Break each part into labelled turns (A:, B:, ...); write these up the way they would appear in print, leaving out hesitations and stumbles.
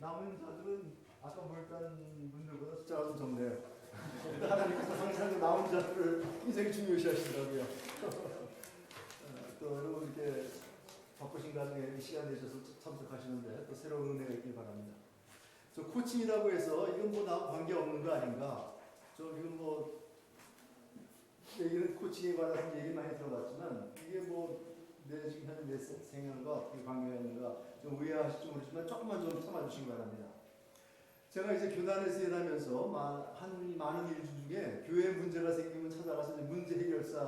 A: 남은 자들은 아까 몰랐던 분들보다 숫자가 좀 적네요. 하나님께서 항상 그 남은 자들을 굉장히 중요시하신다고요. 또 여러분 이렇게 바쁘신 가정에 시간 내셔서 참석하시는데 또 새로운 은혜가 있길 바랍니다. 저 코칭이라고 해서 이건 뭐 나하고 관계 없는 거 아닌가? 좀 이건 뭐 얘기는 코칭에 관해서 얘기 많이 들어봤지만 이게 뭐 내 지금 현재 내 생활과 어떻게 관계가 있는가 좀 의아하실지 모르지만 조금만 좀 참아주시기 바랍니다. 제가 이제 교단에서 일하면서 한 많은 일 중에 교회 문제가 생기면 찾아가서 이제 문제 해결사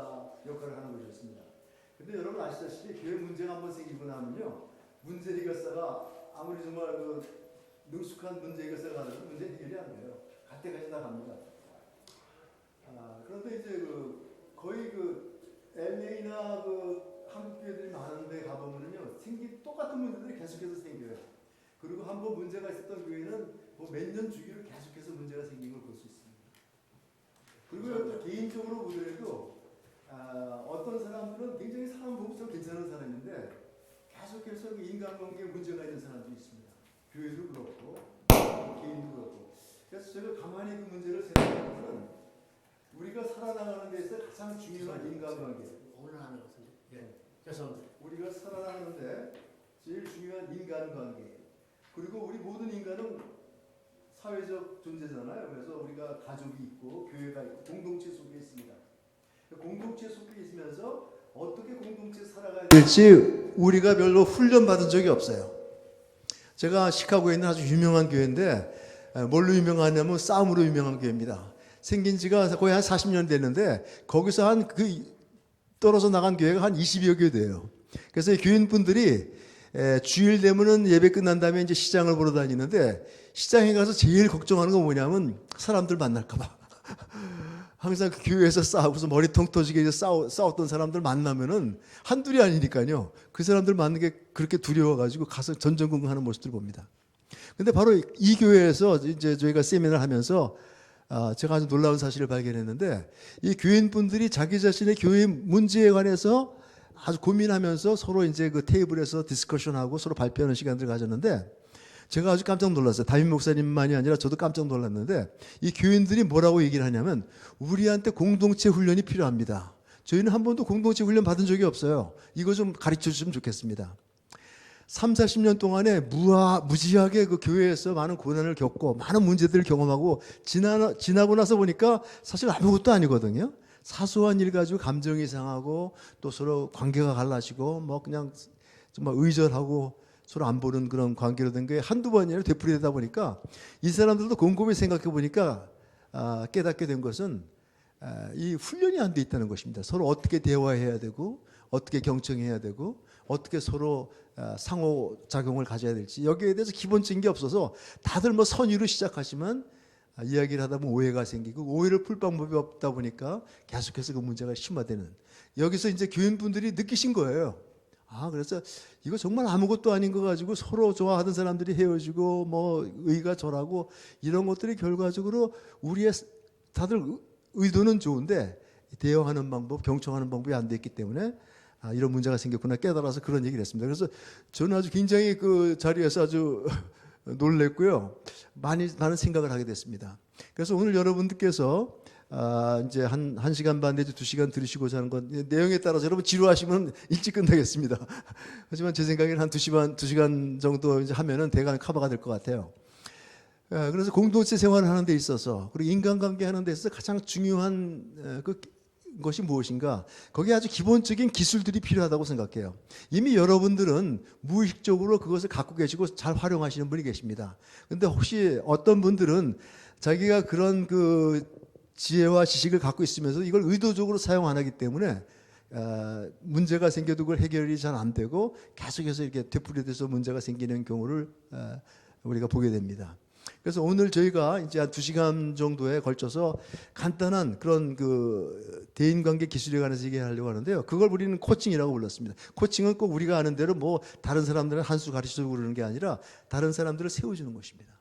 A: 역할을 하는 것이었습니다. 근데 여러분 아시다시피 교회 문제가 한번 생기고 나면요, 문제 해결사가 아무리 정말 그 능숙한 문제 해결사가 하더라도 문제 해결이 안 돼요. 갈 때까지 다 갑니다. 그런데 이제 거의 LA나 한국 교회들이 많은데 가보면요, 똑같은 문제들이 계속해서 생겨요. 그리고 한번 문제가 있었던 교회는 뭐 몇 년 주기로 계속해서 문제가 생긴 걸 볼 수 있습니다. 그리고 또 개인적으로 보더라도 어떤 사람들은 굉장히 사람 보고서 괜찮은 사람인데 계속해서 인간관계에 문제가 있는 사람도 있습니다. 교회도 그렇고 개인도 그렇고. 그래서 제가 가만히 그 문제를 생각해보면 우리가 살아나가는 데 있어서 가장 중요한 인간관계.
B: 오늘 하는 것 같은데. 예. 죄송합니다.
A: 우리가 살아나가는데 제일 중요한 인간관계. 그리고 우리 모든 인간은 사회적 존재잖아요. 그래서 우리가 가족이 있고 교회가 있고 공동체 속에 있습니다. 공동체 속에 있으면서 어떻게 공동체 살아가야 될지 우리가 별로 훈련받은 적이 없어요. 제가 시카고에 있는 아주 유명한 교회인데 뭘로 유명하냐면 싸움으로 유명한 교회입니다. 생긴 지가 거의 한 40년 됐는데 거기서 떨어져 나간 교회가 한 20여 개 돼요. 그래서 교인분들이 주일 되면은 예배 끝난 다음에 이제 시장을 보러 다니는데 시장에 가서 제일 걱정하는 건 뭐냐면 사람들 만날까봐. 항상 그 교회에서 싸우고서 머리통 터지게 싸웠던 사람들 만나면은 한둘이 아니니까요. 그 사람들 만나는 게 그렇게 두려워가지고 가서 전전긍긍하는 모습들 봅니다. 근데 바로 이 교회에서 이제 저희가 세미나를 하면서 제가 아주 놀라운 사실을 발견했는데 이 교인분들이 자기 자신의 교회 문제에 관해서 아주 고민하면서 서로 이제 그 테이블에서 디스커션하고 서로 발표하는 시간들을 가졌는데 제가 아주 깜짝 놀랐어요. 담임 목사님만이 아니라 저도 깜짝 놀랐는데 이 교인들이 뭐라고 얘기를 하냐면 우리한테 공동체 훈련이 필요합니다. 저희는 한 번도 공동체 훈련 받은 적이 없어요. 이거 좀 가르쳐 주시면 좋겠습니다. 3, 40년 동안에 무지하게 그 교회에서 많은 고난을 겪고 많은 문제들을 경험하고 지나고 나서 보니까 사실 아무것도 아니거든요. 사소한 일 가지고 감정이 상하고 또 서로 관계가 갈라지고 뭐 그냥 정말 의절하고 서로 안 보는 그런 관계로 된 게 한두 번이 아니라 되풀이되다 보니까 이 사람들도 곰곰이 생각해 보니까 깨닫게 된 것은 이 훈련이 안 돼 있다는 것입니다. 서로 어떻게 대화해야 되고 어떻게 경청해야 되고 어떻게 서로 상호작용을 가져야 될지 여기에 대해서 기본적인 게 없어서 다들 뭐 선의로 시작하지만 이야기를 하다 보면 오해가 생기고 오해를 풀 방법이 없다 보니까 계속해서 그 문제가 심화되는 여기서 이제 교인분들이 느끼신 거예요. 그래서 이거 정말 아무것도 아닌 거 가지고 서로 좋아하던 사람들이 헤어지고 뭐 의가 절하고 이런 것들이 결과적으로 우리의 다들 의도는 좋은데 대화하는 방법, 경청하는 방법이 안 됐기 때문에 이런 문제가 생겼구나 깨달아서 그런 얘기를 했습니다. 그래서 저는 아주 굉장히 그 자리에서 아주 놀랬고요. 많은 생각을 하게 됐습니다. 그래서 오늘 여러분들께서 이제 한 시간 반 내지 2시간 들으시고자 하는 건 내용에 따라서 여러분 지루하시면 일찍 끝나겠습니다. 하지만 제 생각에는 한 2시간 정도 이제 하면은 대강 커버가 될 것 같아요. 그래서 공동체 생활을 하는 데 있어서 그리고 인간관계 하는 데 있어서 가장 중요한 것이 무엇인가? 거기에 아주 기본적인 기술들이 필요하다고 생각해요. 이미 여러분들은 무의식적으로 그것을 갖고 계시고 잘 활용하시는 분이 계십니다. 근데 혹시 어떤 분들은 자기가 그런 지혜와 지식을 갖고 있으면서 이걸 의도적으로 사용 안 하기 때문에 문제가 생겨도 그걸 해결이 잘 안 되고 계속해서 이렇게 되풀이돼서 문제가 생기는 경우를 우리가 보게 됩니다. 그래서 오늘 저희가 이제 한 2시간 정도에 걸쳐서 간단한 그런 대인관계 기술에 관해서 얘기하려고 하는데요. 그걸 우리는 코칭이라고 불렀습니다. 코칭은 꼭 우리가 아는 대로 뭐 다른 사람들은 한 수 가르쳐주고 그러는 게 아니라 다른 사람들을 세워주는 것입니다.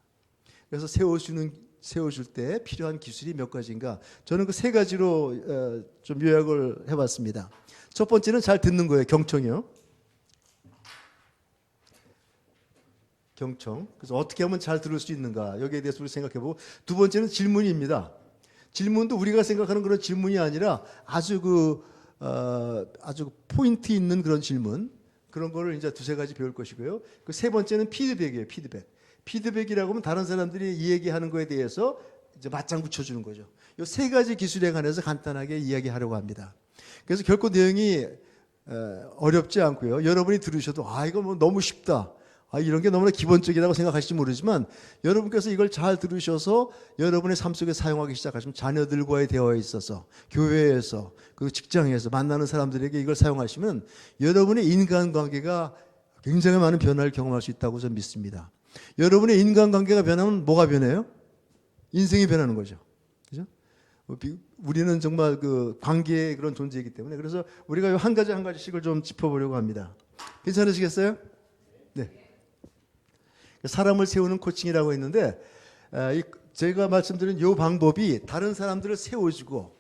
A: 그래서 세워줄 때 필요한 기술이 몇 가지인가? 저는 그 3가지로 좀 요약을 해봤습니다. 첫 번째는 잘 듣는 거예요. 경청이요. 경청. 그래서 어떻게 하면 잘 들을 수 있는가 여기에 대해서 우리 생각해보고 두 번째는 질문입니다. 질문도 우리가 생각하는 그런 질문이 아니라 아주 아주 포인트 있는 그런 질문 그런 거를 이제 두세 가지 배울 것이고요. 그 세 번째는 피드백이에요. 피드백이라고 하면 다른 사람들이 이 얘기하는 거에 대해서 이제 맞장구 쳐주는 거죠. 이 세 가지 기술에 관해서 간단하게 이야기하려고 합니다. 그래서 결코 내용이 어렵지 않고요. 여러분이 들으셔도 이거 뭐 너무 쉽다. 이런 게 너무나 기본적이라고 생각하실지 모르지만 여러분께서 이걸 잘 들으셔서 여러분의 삶 속에 사용하기 시작하시면 자녀들과의 대화에 있어서 교회에서 그 직장에서 만나는 사람들에게 이걸 사용하시면 여러분의 인간관계가 굉장히 많은 변화를 경험할 수 있다고 저는 믿습니다. 여러분의 인간관계가 변하면 뭐가 변해요? 인생이 변하는 거죠. 그죠? 우리는 정말 그 관계의 그런 존재이기 때문에 그래서 우리가 한 가지씩을 좀 짚어보려고 합니다. 괜찮으시겠어요? 네. 사람을 세우는 코칭이라고 했는데 제가 말씀드린 이 방법이 다른 사람들을 세워주고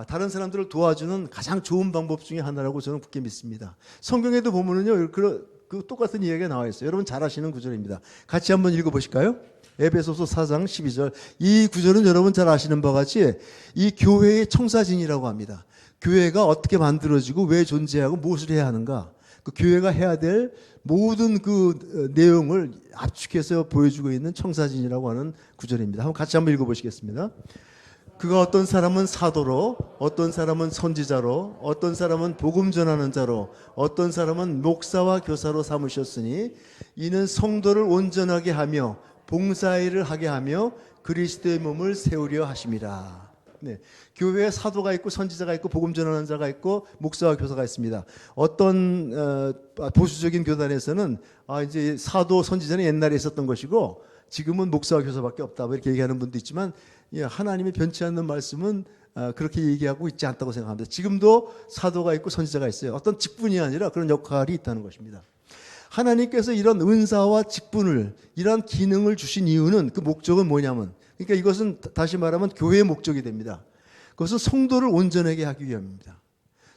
A: 다른 사람들을 도와주는 가장 좋은 방법 중에 하나라고 저는 굳게 믿습니다. 성경에도 보면은요 그 똑같은 이야기가 나와 있어요. 여러분 잘 아시는 구절입니다. 같이 한번 읽어보실까요? 에베소서 4장 12절. 이 구절은 여러분 잘 아시는 바와 같이 이 교회의 청사진이라고 합니다. 교회가 어떻게 만들어지고 왜 존재하고 무엇을 해야 하는가. 그 교회가 해야 될 모든 그 내용을 압축해서 보여주고 있는 청사진이라고 하는 구절입니다. 같이 한번 읽어보시겠습니다. 그가 어떤 사람은 사도로, 어떤 사람은 선지자로, 어떤 사람은 복음 전하는 자로, 어떤 사람은 목사와 교사로 삼으셨으니 이는 성도를 온전하게 하며 봉사일을 하게 하며 그리스도의 몸을 세우려 하심이라. 네. 교회에 사도가 있고 선지자가 있고 복음 전하는 자가 있고 목사와 교사가 있습니다. 어떤 보수적인 교단에서는 이제 사도 선지자는 옛날에 있었던 것이고 지금은 목사와 교사밖에 없다 이렇게 얘기하는 분도 있지만 하나님의 변치 않는 말씀은 그렇게 얘기하고 있지 않다고 생각합니다. 지금도 사도가 있고 선지자가 있어요. 어떤 직분이 아니라 그런 역할이 있다는 것입니다. 하나님께서 이런 은사와 직분을 이런 기능을 주신 이유는 그 목적은 뭐냐면 그러니까 이것은 다시 말하면 교회의 목적이 됩니다. 그것은 성도를 온전하게 하기 위함입니다.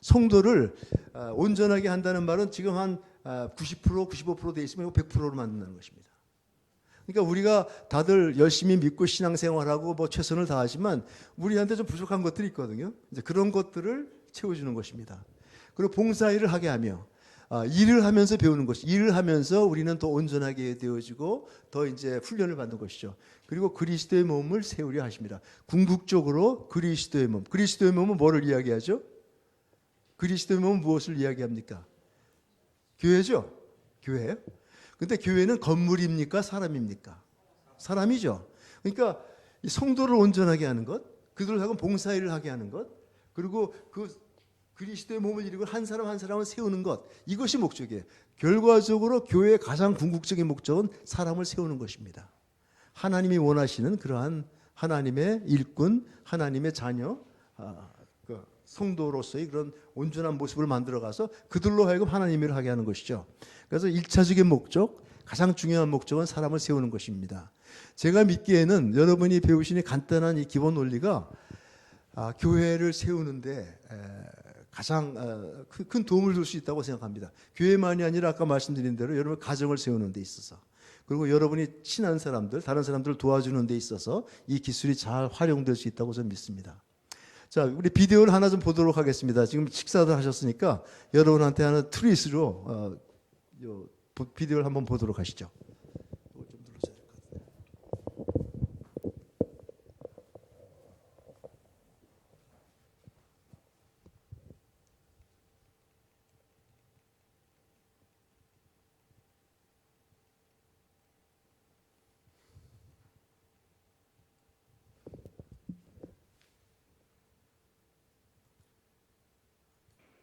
A: 성도를 온전하게 한다는 말은 지금 한 90%, 95% 돼 있으면 100%로 만든다는 것입니다. 그러니까 우리가 다들 열심히 믿고 신앙생활하고 뭐 최선을 다하지만 우리한테 좀 부족한 것들이 있거든요. 이제 그런 것들을 채워주는 것입니다. 그리고 봉사일을 하게 하며 일을 하면서 배우는 것이 일을 하면서 우리는 더 온전하게 되어지고 더 이제 훈련을 받는 것이죠. 그리고 그리스도의 몸을 세우려 하십니다. 궁극적으로 그리스도의 몸. 그리스도의 몸은 뭐를 이야기하죠? 그리스도의 몸은 무엇을 이야기합니까? 교회죠. 교회예요. 근데 교회는 건물입니까? 사람입니까? 사람이죠. 그러니까 이 성도를 온전하게 하는 것, 그들을 하고 봉사일을 하게 하는 것, 그리고 그 그리스도의 몸을 이루고 한 사람 한 사람을 세우는 것, 이것이 목적이에요. 결과적으로 교회의 가장 궁극적인 목적은 사람을 세우는 것입니다. 하나님이 원하시는 그러한 하나님의 일꾼, 하나님의 자녀, 성도로서의 그런 온전한 모습을 만들어가서 그들로 하여금 하나님 일을 하게 하는 것이죠. 그래서 1차적인 목적, 가장 중요한 목적은 사람을 세우는 것입니다. 제가 믿기에는 여러분이 배우신 간단한 이 기본 논리가 교회를 세우는데 가장 큰 도움을 줄 수 있다고 생각합니다. 교회만이 아니라 아까 말씀드린 대로 여러분 가정을 세우는 데 있어서 그리고 여러분이 친한 사람들, 다른 사람들을 도와주는 데 있어서 이 기술이 잘 활용될 수 있다고 저는 믿습니다. 자, 우리 비디오를 하나 좀 보도록 하겠습니다. 지금 식사도 하셨으니까 여러분한테 하는 트윗으로 비디오를 한번 보도록 하시죠. 좀 눌러줘야 될 것 같아요.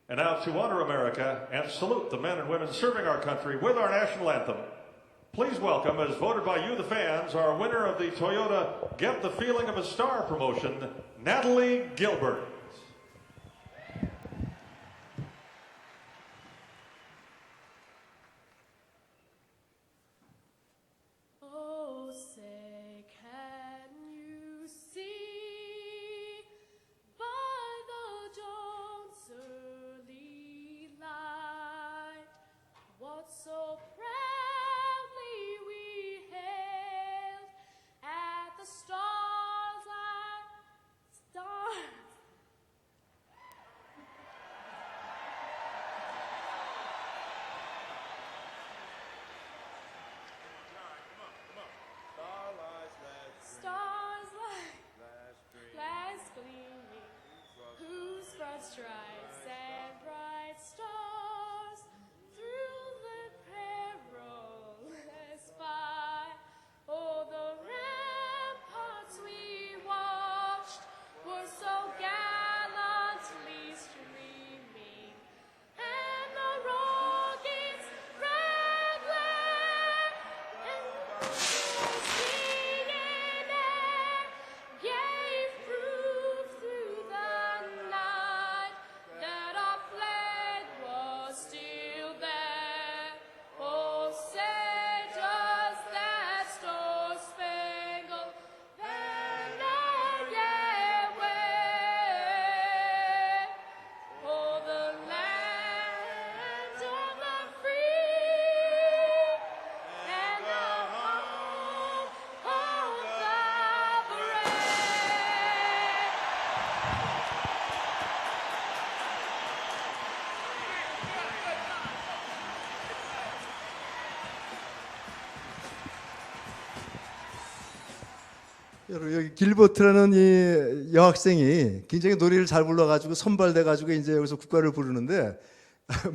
C: And now to honor America and salute the men and women serving our country with our national anthem, please welcome, as voted by you, the fans, our winner of the Toyota Get the Feeling of a Star promotion, Natalie Gilbert.
D: Oh, say, can you see by the dawn's early light what so proudly we
A: 여러분 여기 길버트라는 이 여학생이 굉장히 노래를 잘 불러가지고 선발돼가지고 이제 여기서 국가를 부르는데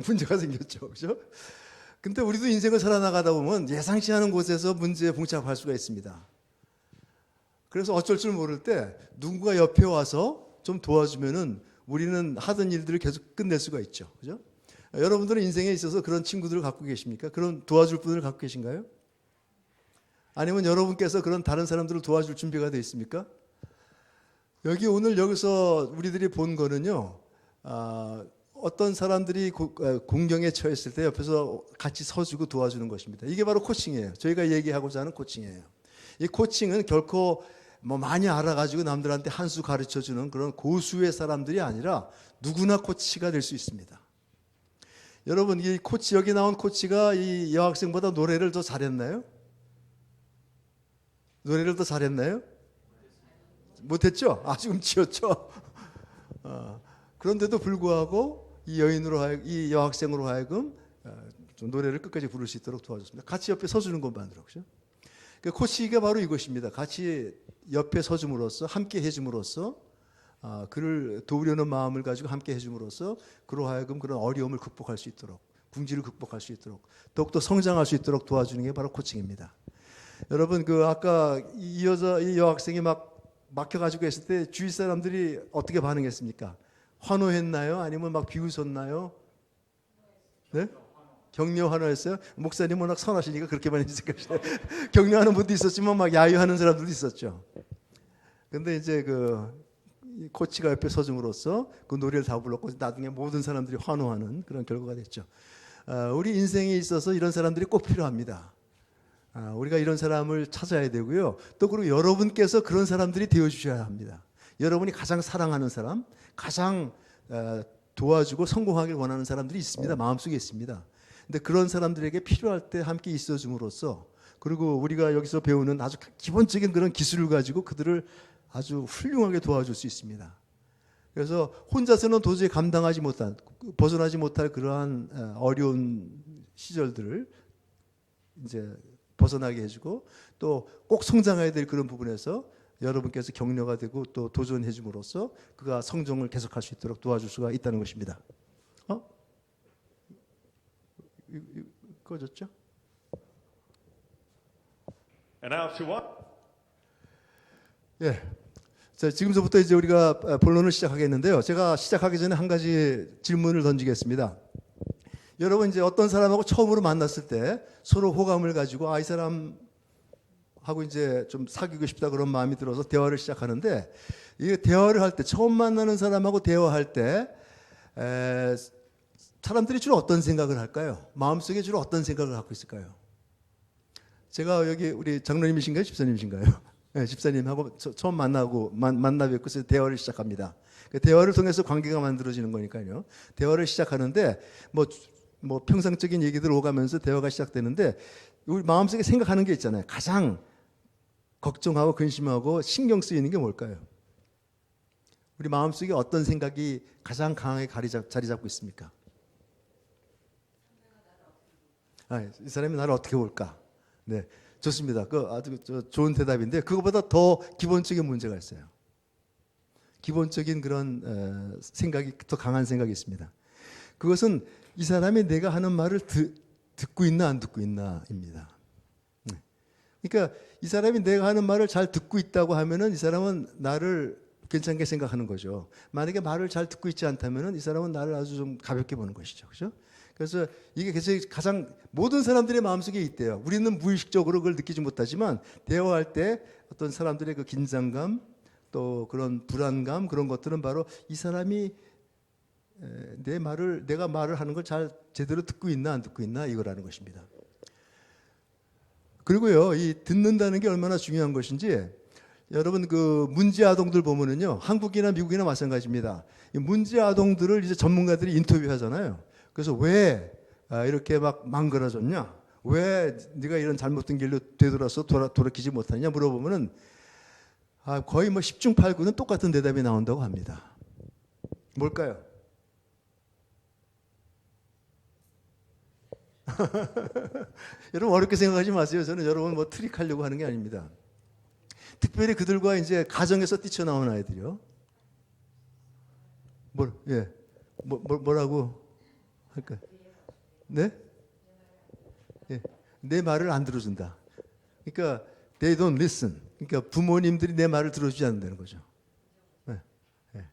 A: 문제가 생겼죠, 그죠? 근데 우리도 인생을 살아나가다 보면 예상치 않은 곳에서 문제에 봉착할 수가 있습니다. 그래서 어쩔 줄 모를 때 누군가 옆에 와서 좀 도와주면은 우리는 하던 일들을 계속 끝낼 수가 있죠, 그죠? 여러분들은 인생에 있어서 그런 친구들을 갖고 계십니까? 그런 도와줄 분을 갖고 계신가요? 아니면 여러분께서 그런 다른 사람들을 도와줄 준비가 되어 있습니까? 여기 오늘 여기서 우리들이 본 거는요, 어떤 사람들이 공경에 처했을 때 옆에서 같이 서주고 도와주는 것입니다. 이게 바로 코칭이에요. 저희가 얘기하고자 하는 코칭이에요. 이 코칭은 결코 뭐 많이 알아가지고 남들한테 한 수 가르쳐주는 그런 고수의 사람들이 아니라 누구나 코치가 될 수 있습니다. 여러분, 이 코치, 여기 나온 코치가 이 여학생보다 노래를 더 잘했나요? 노래를 더 잘했나요? 못했죠? 아주 음치였죠? 그런데도 불구하고 이 이 여학생으로 하여금 좀 노래를 끝까지 부를 수 있도록 도와줬습니다. 같이 옆에 서주는 것만으로. 그죠? 그 코치가 바로 이것입니다. 같이 옆에 서줌으로써, 함께 해줌으로써, 그를 도우려는 마음을 가지고 함께 해줌으로써 그로 하여금 그런 어려움을 극복할 수 있도록, 궁지를 극복할 수 있도록, 더욱더 성장할 수 있도록 도와주는 게 바로 코칭입니다. 여러분, 아까 이 여학생이 막혀가지고 했을 때 주위 사람들이 어떻게 반응했습니까? 환호했나요? 아니면 막 비웃었나요? 네? 격려 환호했어요? 목사님 워낙 선하시니까 그렇게 많이 생각하시네요. 격려하는 분도 있었지만 막 야유하는 사람들도 있었죠. 근데 이제 이 코치가 옆에 서줌으로써 그 노래를 다 불렀고 나중에 모든 사람들이 환호하는 그런 결과가 됐죠. 우리 인생에 있어서 이런 사람들이 꼭 필요합니다. 우리가 이런 사람을 찾아야 되고요. 또 그리고 여러분께서 그런 사람들이 되어주셔야 합니다. 여러분이 가장 사랑하는 사람, 가장 도와주고 성공하길 원하는 사람들이 있습니다. 마음속에 있습니다. 근데 그런 사람들에게 필요할 때 함께 있어줌으로써, 그리고 우리가 여기서 배우는 아주 기본적인 그런 기술을 가지고 그들을 아주 훌륭하게 도와줄 수 있습니다. 그래서 혼자서는 도저히 감당하지 못한, 벗어나지 못할 그러한 어려운 시절들을 이제 벗어나게 해주고, 또 꼭 성장해야 될 그런 부분에서 여러분께서 격려가 되고 또 도전해 줌으로써 그가 성장을 계속할 수 있도록 도와줄 수가 있다는 것입니다. 꺼졌죠?
C: And now to what?
A: 예. 자, 지금서부터 이제 우리가 본론을 시작하겠는데요. 제가 시작하기 전에 한 가지 질문을 던지겠습니다. 여러분, 이제 어떤 사람하고 처음으로 만났을 때 서로 호감을 가지고 이 사람하고 이제 좀 사귀고 싶다 그런 마음이 들어서 대화를 시작하는데, 이 대화를 할 때, 처음 만나는 사람하고 대화할 때 사람들이 주로 어떤 생각을 할까요? 마음속에 주로 어떤 생각을 갖고 있을까요? 제가 여기 우리 장로님이신가요? 집사님이신가요? 네, 집사님하고 처음 만나 뵙고 대화를 시작합니다. 그 대화를 통해서 관계가 만들어지는 거니까요. 대화를 시작하는데 뭐 평상적인 얘기들 오가면서 대화가 시작되는데, 우리 마음속에 생각하는 게 있잖아요. 가장 걱정하고 근심하고 신경 쓰이는 게 뭘까요? 우리 마음속에 어떤 생각이 가장 강하게 자리 잡고 있습니까? 이 사람이 나를 어떻게 볼까? 네, 좋습니다. 아주 좋은 대답인데, 그것보다 더 기본적인 문제가 있어요. 기본적인 그런 생각이, 더 강한 생각이 있습니다. 그것은 이 사람이 내가 하는 말을 듣고 있나 안 듣고 있나입니다. 그러니까 이 사람이 내가 하는 말을 잘 듣고 있다고 하면은 이 사람은 나를 괜찮게 생각하는 거죠. 만약에 말을 잘 듣고 있지 않다면은 이 사람은 나를 아주 좀 가볍게 보는 것이죠. 그죠? 그래서 이게 가장 모든 사람들의 마음속에 있대요. 우리는 무의식적으로 그걸 느끼지 못하지만 대화할 때 어떤 사람들의 그 긴장감, 또 그런 불안감, 그런 것들은 바로 이 사람이 내가 말을 하는 걸 제대로 듣고 있나 안 듣고 있나 이거라는 것입니다. 그리고요, 이 듣는다는 게 얼마나 중요한 것인지, 여러분 문제 아동들 보면은요, 한국이나 미국이나 마찬가지입니다. 이 문제 아동들을 이제 전문가들이 인터뷰하잖아요. 그래서 왜 이렇게 막 망그러졌냐? 왜 네가 이런 잘못된 길로 되돌아서 돌이키지 못하냐 물어보면은 거의 10중 8구는 똑같은 대답이 나온다고 합니다. 뭘까요? 여러분 어렵게 생각하지 마세요. 저는 여러분 트릭하려고 하는 게 아닙니다. 특별히 그들과 이제 가정에서 뛰쳐나온 아이들이요. 뭐라고 할까요? 네? 예. 내 말을 안 들어준다. 그러니까 they don't listen. 그러니까 부모님들이 내 말을 들어주지 않는다는 거죠. 예. 예.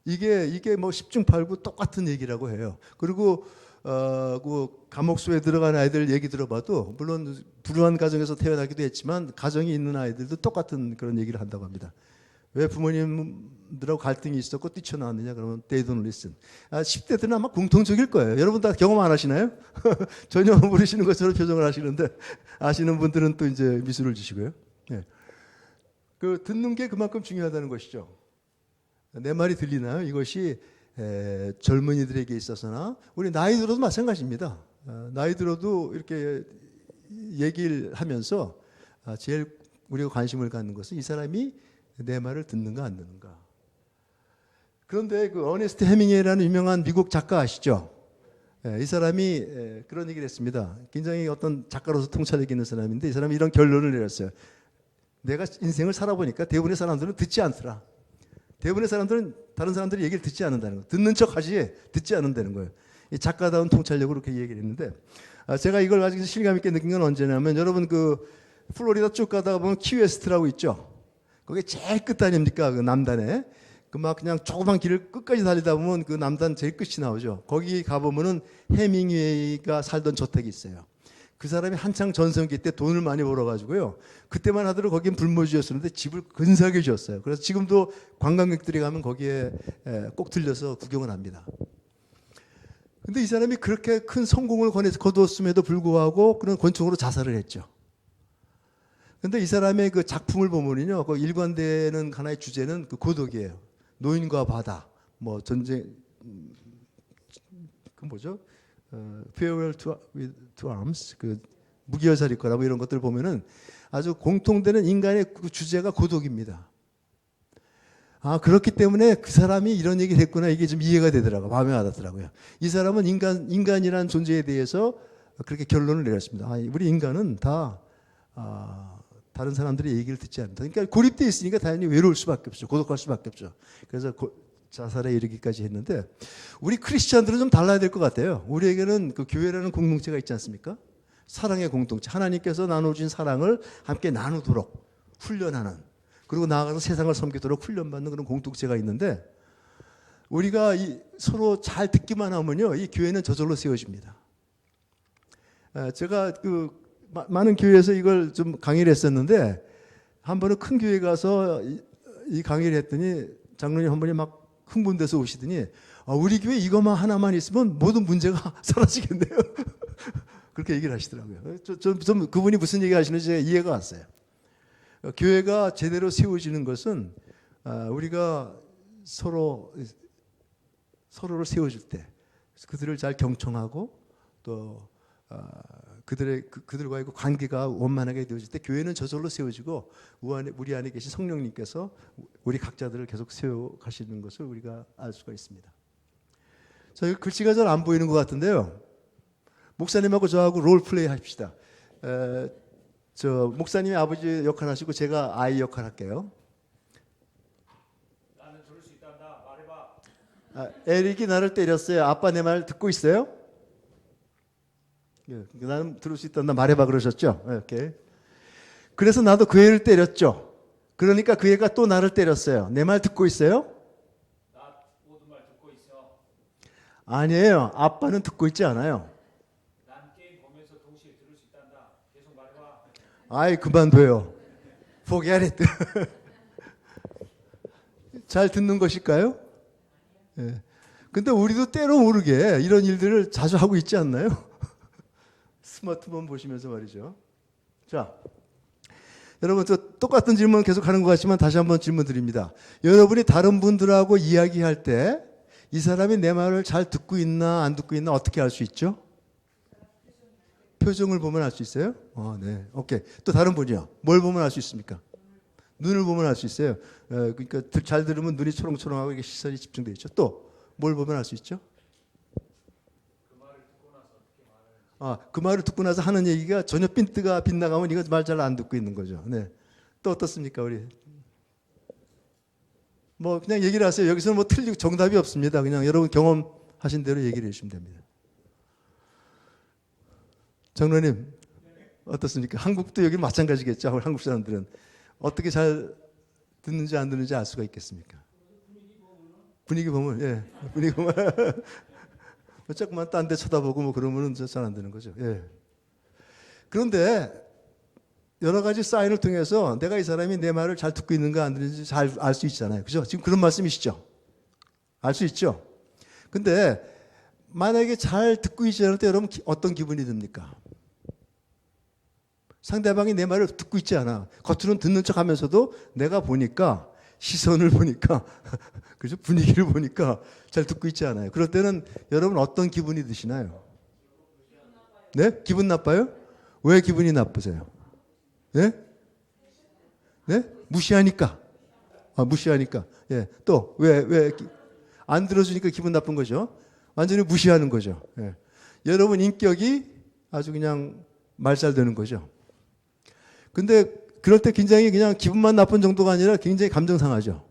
A: 이게 뭐 십중팔구 똑같은 얘기라고 해요. 그리고 그 감옥소에 들어간 아이들 얘기 들어봐도 물론 불우한 가정에서 태어나기도 했지만 가정이 있는 아이들도 똑같은 그런 얘기를 한다고 합니다. 왜 부모님들하고 갈등이 있었고 뛰쳐나왔느냐 그러면 they don't listen. 10대들은 아마 공통적일 거예요. 여러분 다 경험 안 하시나요? 전혀 모르시는 것처럼 표정을 하시는데 아시는 분들은 또 이제 미소를 주시고요. 네. 그 듣는 게 그만큼 중요하다는 것이죠. 내 말이 들리나요? 이것이 젊은이들에게 있어서나 우리 나이 들어도 마찬가지입니다. 나이 들어도 이렇게 얘기를 하면서 제일 우리가 관심을 갖는 것은 이 사람이 내 말을 듣는가 안 듣는가. 그런데 그 어네스트 해밍웨이라는 유명한 미국 작가 아시죠? 이 사람이 그런 얘기를 했습니다. 굉장히 어떤 작가로서 통찰력 있는 사람인데 이 사람이 이런 결론을 내렸어요. 내가 인생을 살아보니까 대부분의 사람들은 듣지 않더라. 대부분의 사람들은 다른 사람들이 얘기를 듣지 않는다는 거예요. 듣는 척하지 듣지 않는다는 거예요. 이 작가다운 통찰력으로 그렇게 얘기를 했는데 제가 이걸 가지고 실감 있게 느낀 건 언제냐면 여러분 그 플로리다 쭉 가다가 보면 키웨스트라고 있죠. 거기 제일 끝 아닙니까? 그 남단에. 그 막 그냥 조그만 길을 끝까지 달리다 보면 그 남단 제일 끝이 나오죠. 거기 가보면은 해밍웨이가 살던 저택이 있어요. 그 사람이 한창 전성기 때 돈을 많이 벌어가지고요. 그때만 하더라도 거긴 불모지였었는데 집을 근사하게 지었어요. 그래서 지금도 관광객들이 가면 거기에 꼭 들려서 구경을 합니다. 근데 이 사람이 그렇게 큰 성공을 거두었음에도 불구하고 그런 권총으로 자살을 했죠. 근데 이 사람의 그 작품을 보면요, 그 일관되는 하나의 주제는 그 고독이에요. 노인과 바다, 뭐 전쟁, 그 뭐죠? Farewell to Arms, 그 무기여살 거라 뭐 이런 것들 보면은 아주 공통되는 인간의 그 주제가 고독입니다. 그렇기 때문에 그 사람이 이런 얘기를 했구나 이게 좀 이해가 되더라고요. 마음에 와닿더라고요. 이 사람은 인간이라는 존재에 대해서 그렇게 결론을 내렸습니다. 우리 인간은 다 다른 사람들의 얘기를 듣지 않는다. 그러니까 고립되어 있으니까 당연히 외로울 수밖에 없죠. 고독할 수밖에 없죠. 그래서 자살에 이르기까지 했는데 우리 크리스천들은 좀 달라야 될 것 같아요. 우리에게는 그 교회라는 공동체가 있지 않습니까? 사랑의 공동체. 하나님께서 나눠준 사랑을 함께 나누도록 훈련하는 그리고 나아가서 세상을 섬기도록 훈련받는 그런 공동체가 있는데 우리가 서로 잘 듣기만 하면요. 이 교회는 저절로 세워집니다. 제가 많은 교회에서 이걸 좀 강의를 했었는데 한 번은 큰 교회 가서 이 강의를 했더니 장로님 한 분이 막 흥분돼서 오시더니 우리 교회 이것만 하나만 있으면 모든 문제가 사라지겠네요. 그렇게 얘기를 하시더라고요. 좀 그분이 무슨 얘기 하시는지 이해가 왔어요. 교회가 제대로 세워지는 것은 우리가 서로를 세워줄 때 그들을 잘 경청하고 또 그들과의 관계가 원만하게 되어질 때 교회는 저절로 세워지고 우리 안에 계신 성령님께서 우리 각자들을 계속 세워가시는 것을 우리가 알 수가 있습니다. 자, 글씨가 잘 안 보이는 것 같은데요. 목사님하고 저하고 롤플레이 합시다. 목사님이 아버지 역할 하시고 제가 아이 역할 할게요.
C: 나는 들을 수 있단다. 말해봐.
A: 에릭이 나를 때렸어요. 아빠 내 말 듣고 있어요? 나는 들을 수 있단다. 말해봐 그러셨죠? 이렇게. 그래서 나도 그 애를 때렸죠. 그러니까 그 애가 또 나를 때렸어요. 내 말 듣고 있어요?
C: 나 모든 말 듣고 있어.
A: 아니에요. 아빠는 듣고 있지 않아요.
C: 난 게임 보면서 동시에 들을 수 있단다. 계속 말해봐.
A: 아이 그만둬요. Forget it. 잘 듣는 것일까요? 예. 근데 우리도 때로 모르게 이런 일들을 자주 하고 있지 않나요? 스마트폰 보시면서 말이죠. 자, 여러분 똑같은 질문 계속 하는 것 같지만 다시 한번 질문 드립니다. 여러분이 다른 분들하고 이야기할 때 이 사람이 내 말을 잘 듣고 있나 안 듣고 있나 어떻게 알 수 있죠? 표정을 보면 알 수 있어요? 네. 오케이. 또 다른 분이요. 뭘 보면 알 수 있습니까? 눈을 보면 알 수 있어요. 그러니까 잘 들으면 눈이 초롱초롱하고 이게 시선이 집중되어 있죠. 또 뭘 보면 알 수 있죠? 그 말을 듣고 나서 하는 얘기가 전혀 빈트가 빗나가면 이거 말 잘 안 듣고 있는 거죠. 네. 또 어떻습니까, 우리? 뭐 그냥 얘기를 하세요. 여기서는 뭐 틀리고 정답이 없습니다. 그냥 여러분 경험하신 대로 얘기를 해주시면 됩니다. 장로님 어떻습니까? 한국도 여기 마찬가지겠죠. 한국 사람들은 어떻게 잘 듣는지 안 듣는지 알 수가 있겠습니까? 분위기 보면, 예, 분위기 보면 자꾸만 딴 데 쳐다보고 뭐 그러면은 잘 안 되는 거죠. 예. 그런데 여러 가지 사인을 통해서 내가 이 사람이 내 말을 잘 듣고 있는가 안 듣는지 잘 알 수 있잖아요. 그죠? 지금 그런 말씀이시죠? 알 수 있죠? 근데 만약에 잘 듣고 있지 않을 때 여러분 어떤 기분이 듭니까? 상대방이 내 말을 듣고 있지 않아. 겉으로는 듣는 척 하면서도 내가 보니까 시선을 보니까 그죠? 분위기를 보니까 잘 듣고 있지 않아요. 그럴 때는 여러분 어떤 기분이 드시나요? 네? 기분 나빠요? 왜 기분이 나쁘세요? 네? 네? 무시하니까. 무시하니까. 예. 또, 왜, 안 들어주니까 기분 나쁜 거죠. 완전히 무시하는 거죠. 예. 여러분 인격이 아주 그냥 말살 되는 거죠. 근데 그럴 때 굉장히 그냥 기분만 나쁜 정도가 아니라 굉장히 감정 상하죠.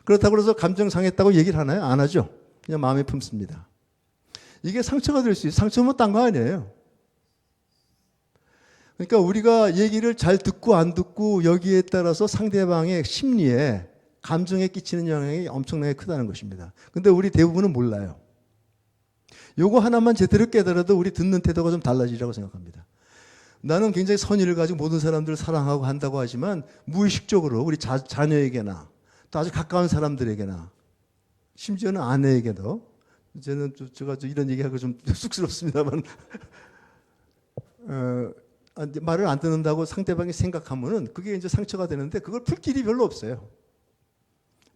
A: 그렇다고 해서 감정 상했다고 얘기를 하나요? 안 하죠. 그냥 마음에 품습니다. 이게 상처가 될 수 있어요. 상처면 딴 거 아니에요. 그러니까 우리가 얘기를 잘 듣고 안 듣고 여기에 따라서 상대방의 심리에 감정에 끼치는 영향이 엄청나게 크다는 것입니다. 근데 우리 대부분은 몰라요. 요거 하나만 제대로 깨달아도 우리 듣는 태도가 좀 달라지라고 생각합니다. 나는 굉장히 선의를 가지고 모든 사람들을 사랑하고 한다고 하지만 무의식적으로 우리 자녀에게나 또 아주 가까운 사람들에게나 심지어는 아내에게도 저는 제가 이런 얘기하고 좀 쑥스럽습니다만 말을 안 듣는다고 상대방이 생각하면은 그게 이제 상처가 되는데 그걸 풀 길이 별로 없어요.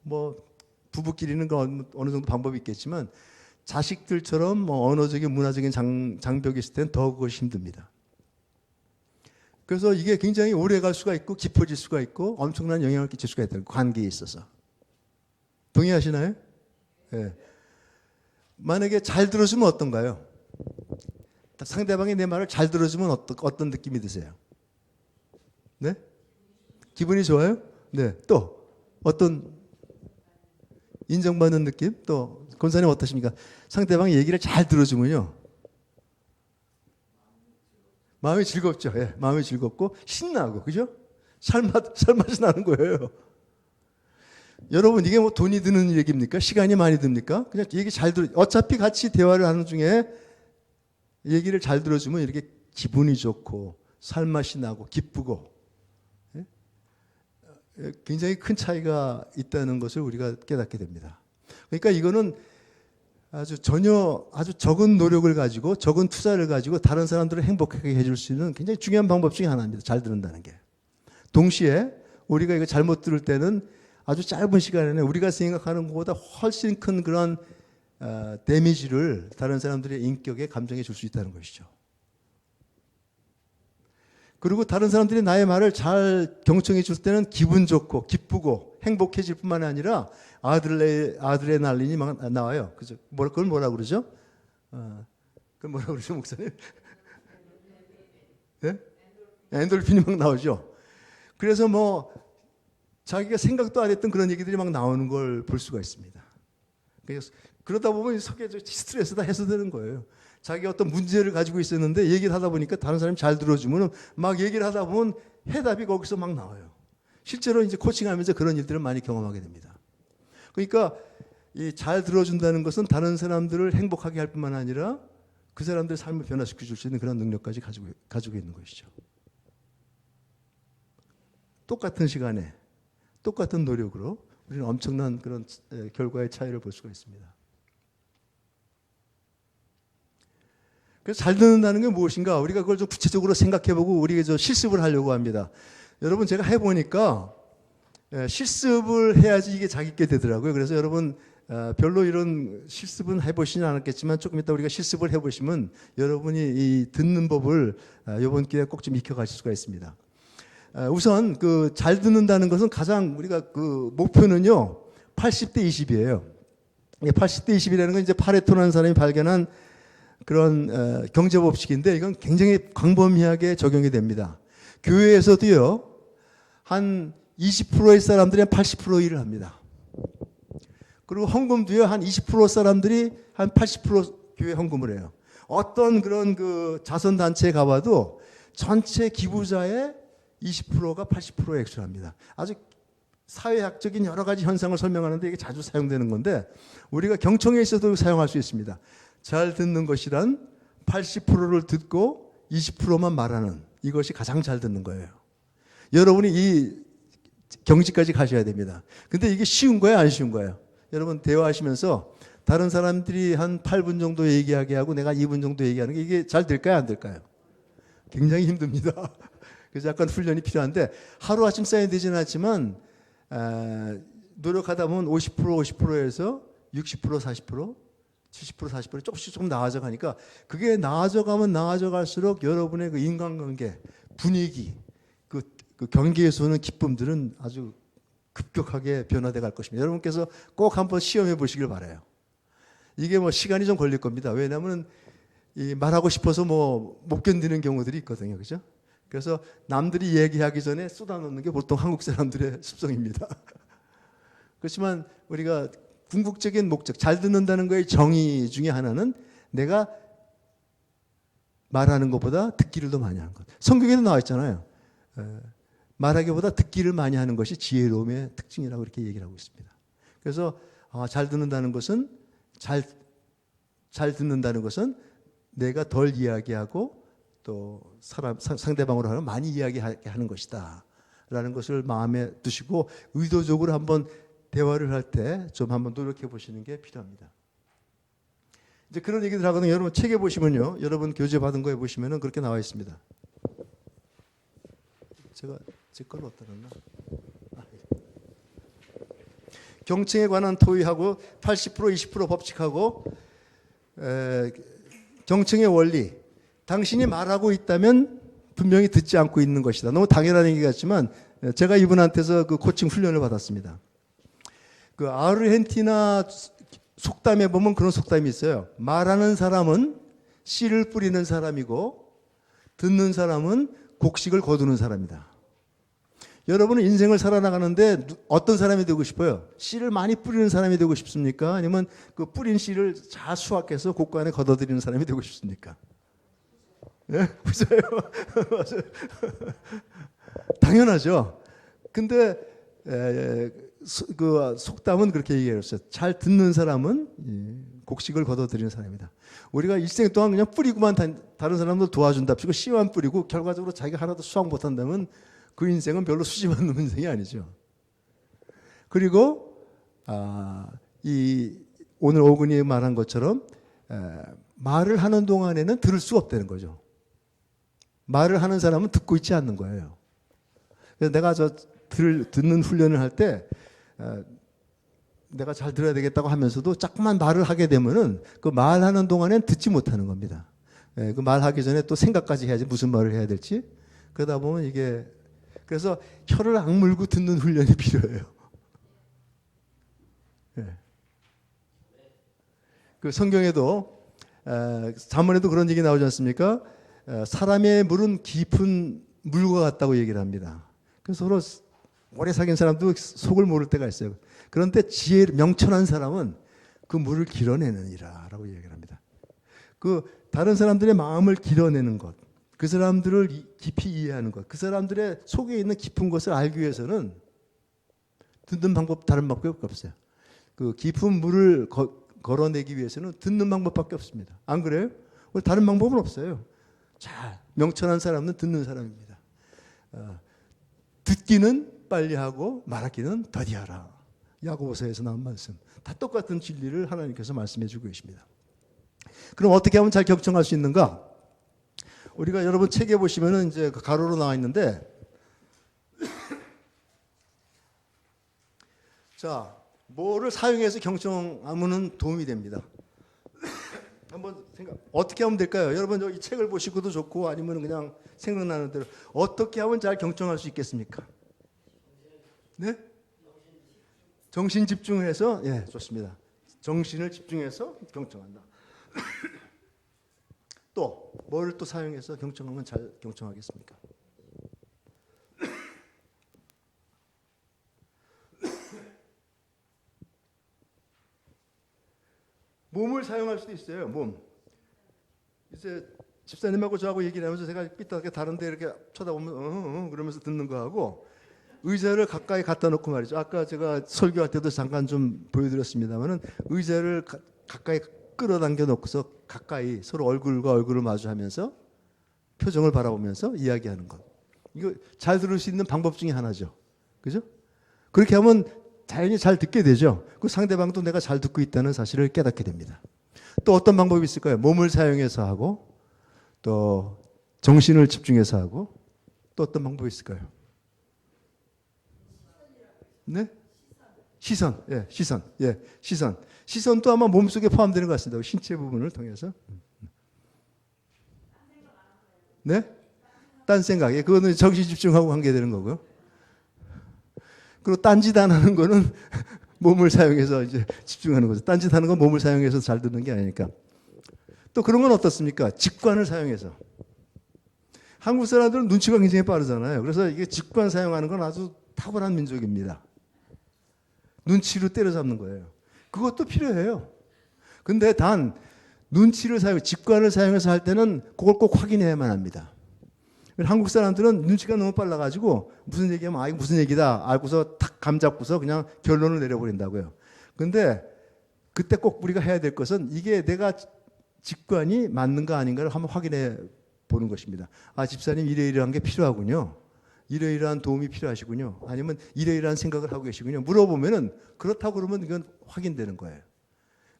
A: 뭐 부부끼리는 어느 정도 방법이 있겠지만 자식들처럼 뭐 언어적인 문화적인 장벽이 있을 때는 더 그것이 힘듭니다. 그래서 이게 굉장히 오래 갈 수가 있고 깊어질 수가 있고 엄청난 영향을 끼칠 수가 있다는 관계에 있어서. 동의하시나요? 네. 만약에 잘 들어주면 어떤가요? 상대방이 내 말을 잘 들어주면 어떤 느낌이 드세요? 네? 기분이 좋아요? 네. 또 어떤 인정받는 느낌? 또 권사님 어떠십니까? 상대방이 얘기를 잘 들어주면요. 마음이 즐겁죠. 예, 마음이 즐겁고 신나고 그죠? 살맛이 나는 거예요. 여러분 이게 뭐 돈이 드는 얘기입니까? 시간이 많이 듭니까? 그냥 얘기 잘 들어. 어차피 같이 대화를 하는 중에 얘기를 잘 들어주면 이렇게 기분이 좋고 살맛이 나고 기쁘고 예? 굉장히 큰 차이가 있다는 것을 우리가 깨닫게 됩니다. 그러니까 이거는 아주 적은 노력을 가지고 적은 투자를 가지고 다른 사람들을 행복하게 해줄 수 있는 굉장히 중요한 방법 중에 하나입니다. 잘 들은다는 게. 동시에 우리가 이거 잘못 들을 때는 아주 짧은 시간 내 우리가 생각하는 것보다 훨씬 큰 그런 데미지를 다른 사람들의 인격에 감정해 줄 수 있다는 것이죠. 그리고 다른 사람들이 나의 말을 잘 경청해 줄 때는 기분 좋고 기쁘고 행복해질 뿐만 아니라 아드레날린이 막 나와요. 그죠? 그걸 뭐라 그러죠? 그걸 뭐라 그러죠, 목사님? 네? 엔돌핀이 막 나오죠. 그래서 뭐 자기가 생각도 안 했던 그런 얘기들이 막 나오는 걸 볼 수가 있습니다. 그래서 그러다 보면 속에 스트레스가 해소되는 거예요. 자기가 어떤 문제를 가지고 있었는데 얘기를 하다 보니까 다른 사람이 잘 들어주면 막 얘기를 하다 보면 해답이 거기서 막 나와요. 실제로 이제 코칭하면서 그런 일들을 많이 경험하게 됩니다. 그러니까 이 잘 들어준다는 것은 다른 사람들을 행복하게 할 뿐만 아니라 그 사람들의 삶을 변화시켜 줄 수 있는 그런 능력까지 가지고 있는 것이죠. 똑같은 시간에 똑같은 노력으로 우리는 엄청난 그런 결과의 차이를 볼 수가 있습니다. 그래서 잘 듣는다는 게 무엇인가? 우리가 그걸 좀 구체적으로 생각해보고 우리가 실습을 하려고 합니다. 여러분 제가 해보니까 실습을 해야지 이게 자기게 되더라고요. 그래서 여러분 별로 이런 실습은 해보시진 않았겠지만 조금 이따 우리가 실습을 해보시면 여러분이 이 듣는 법을 이번 기회에 꼭 좀 익혀가실 수가 있습니다. 우선 그 잘 듣는다는 것은 가장 우리가 그 목표는요 80대 20이에요. 80대 20이라는 건 이제 파레토라는 사람이 발견한 그런 경제 법칙인데 이건 굉장히 광범위하게 적용이 됩니다. 교회에서도요 한 20%의 사람들이 한 80% 일을 합니다. 그리고 헌금도요, 한 20% 사람들이 한 80% 교회 헌금을 해요. 어떤 그런 그 자선단체에 가봐도 전체 기부자의 20%가 80%에 액수합니다. 아주 사회학적인 여러 가지 현상을 설명하는데 이게 자주 사용되는 건데 우리가 경청에 있어도 사용할 수 있습니다. 잘 듣는 것이란 80%를 듣고 20%만 말하는, 이것이 가장 잘 듣는 거예요. 여러분이 이 경지까지 가셔야 됩니다. 근데 이게 쉬운 거예요, 안 쉬운 거예요? 여러분 대화하시면서 다른 사람들이 한 8분 정도 얘기하게 하고 내가 2분 정도 얘기하는 게 이게 잘 될까요, 안 될까요? 굉장히 힘듭니다. 그래서 약간 훈련이 필요한데 하루아침 쌓여 되지는 않지만 노력하다 보면 50%, 50%에서 60%, 40%, 70%, 40% 조금씩 조금 나아져 가니까 그게 나아져 가면 나아져 갈수록 여러분의 그 인간관계, 분위기, 그 경계에서 오는 기쁨들은 아주 급격하게 변화돼 갈 것입니다. 여러분께서 꼭 한번 시험해 보시길 바라요. 이게 뭐 시간이 좀 걸릴 겁니다. 왜냐하면 이 말하고 싶어서 뭐 못 견디는 경우들이 있거든요. 그죠? 그래서 남들이 얘기하기 전에 쏟아놓는 게 보통 한국 사람들의 습성입니다. 그렇지만 우리가 궁극적인 목적, 잘 듣는다는 거의 정의 중에 하나는 내가 말하는 것보다 듣기를 더 많이 하는 것. 성경에도 나와 있잖아요. 말하기보다 듣기를 많이 하는 것이 지혜로움의 특징이라고 이렇게 얘기를 하고 있습니다. 그래서 잘 듣는다는 것은 잘 듣는다는 것은 내가 덜 이야기하고 또 상대방으로 하면 많이 이야기하게 하는 것이다 라는 것을 마음에 두시고 의도적으로 한번 대화를 할 때 좀 한번 노력해 보시는 게 필요합니다. 이제 그런 얘기들 하거든요. 여러분 책에 보시면요, 여러분 교재 받은 거에 보시면은 그렇게 나와 있습니다. 제가 제 걸로 어디다 놨나? 경청에 관한 토의하고 80% 20% 법칙하고 경청의 원리. 당신이 말하고 있다면 분명히 듣지 않고 있는 것이다. 너무 당연한 얘기 같지만 제가 이분한테서 그 코칭 훈련을 받았습니다. 그 아르헨티나 속담에 보면 그런 속담이 있어요. 말하는 사람은 씨를 뿌리는 사람이고 듣는 사람은 곡식을 거두는 사람이다. 여러분은 인생을 살아나가는데 어떤 사람이 되고 싶어요? 씨를 많이 뿌리는 사람이 되고 싶습니까? 아니면 그 뿌린 씨를 잘 수확해서 곳간에 걷어들이는 사람이 되고 싶습니까? 예? 맞아요. 당연하죠. 근데 그 속담은 그렇게 얘기했어요. 잘 듣는 사람은 곡식을 거둬들이는 사람이다. 우리가 일생 동안 그냥 뿌리고만 다른 사람들 도와준답시고 씨만 뿌리고 결과적으로 자기가 하나도 수확 못한다면 그 인생은 별로 수지만 넘는 인생이 아니죠. 그리고 이 오늘 오근이 말한 것처럼 말을 하는 동안에는 들을 수 없다는 거죠. 말을 하는 사람은 듣고 있지 않는 거예요. 그래서 내가 듣는 훈련을 할 때 내가 잘 들어야 되겠다고 하면서도 자꾸만 말을 하게 되면은 그 말하는 동안엔 듣지 못하는 겁니다. 그 말하기 전에 또 생각까지 해야지 무슨 말을 해야 될지. 그러다 보면 이게 그래서 혀를 악물고 듣는 훈련이 필요해요. 그 성경에도 잠언에도 그런 얘기 나오지 않습니까? 사람의 물은 깊은 물과 같다고 얘기를 합니다. 그래서 서로 오래 사귄 사람도 속을 모를 때가 있어요. 그런데 명철한 사람은 그 물을 길어내느니라 라고 얘기를 합니다. 그 다른 사람들의 마음을 길어내는 것, 그 사람들을 깊이 이해하는 것, 그 사람들의 속에 있는 깊은 것을 알기 위해서는 듣는 방법, 다른 방법이 없어요. 그 깊은 물을 걸어내기 위해서는 듣는 방법밖에 없습니다. 안 그래요? 다른 방법은 없어요. 자, 명철한 사람은 듣는 사람입니다. 듣기는 빨리 하고 말하기는 더디하라. 야고보서에서 나온 말씀. 다 똑같은 진리를 하나님께서 말씀해 주고 계십니다. 그럼 어떻게 하면 잘 경청할 수 있는가? 우리가 여러분 책에 보시면은 이제 가로로 나와 있는데, 자, 뭐를 사용해서 경청하면 도움이 됩니다. 한번 어떻게 하면 될까요? 여러분 이 책을 보시고도 좋고 아니면 그냥 생각나는 대로 어떻게 하면 잘 경청할 수 있겠습니까? 네? 정신 집중해서, 예, 좋습니다. 정신을 집중해서 경청한다. 또 뭐를 또 사용해서 경청하면 잘 경청하겠습니까? 몸을 사용할 수도 있어요. 몸. 이제 집사님하고 저하고 얘기를 하면서 제가 삐딱하게 다른데 이렇게 쳐다보면 그러면서 듣는 거하고 의자를 가까이 갖다 놓고 말이죠. 아까 제가 설교할 때도 잠깐 좀 보여드렸습니다만은 의자를 가까이 끌어당겨 놓고서 가까이 서로 얼굴과 얼굴을 마주하면서 표정을 바라보면서 이야기하는 것. 이거 잘 들을 수 있는 방법 중에 하나죠. 그죠? 그렇게 하면 자연히 잘 듣게 되죠. 그 상대방도 내가 잘 듣고 있다는 사실을 깨닫게 됩니다. 또 어떤 방법이 있을까요? 몸을 사용해서 하고 또 정신을 집중해서 하고 또 어떤 방법이 있을까요? 네? 시선. 예, 시선. 예, 시선. 시선도 아마 몸속에 포함되는 것 같습니다. 신체 부분을 통해서. 네? 딴 생각. 예, 그거는 정신 집중하고 관계되는 거고요. 그리고 딴짓 안 하는 거는 몸을 사용해서 이제 집중하는 거죠. 딴짓 하는 건 몸을 사용해서 잘 듣는 게 아니니까. 또 그런 건 어떻습니까? 직관을 사용해서. 한국 사람들은 눈치가 굉장히 빠르잖아요. 그래서 이게 직관 사용하는 건 아주 탁월한 민족입니다. 눈치로 때려잡는 거예요. 그것도 필요해요. 근데 단 눈치를 직관을 사용해서 할 때는 그걸 꼭 확인해야만 합니다. 한국 사람들은 눈치가 너무 빨라가지고 무슨 얘기하면 아 이거 무슨 얘기다 알고서 탁 감잡고서 그냥 결론을 내려버린다고요. 근데 그때 꼭 우리가 해야 될 것은 이게 내가 직관이 맞는가 아닌가를 한번 확인해 보는 것입니다. 아 집사님 이러이러한 게 필요하군요. 이러이러한 도움이 필요하시군요. 아니면 이러이러한 생각을 하고 계시군요. 물어보면은 그렇다고 그러면 이건 확인되는 거예요.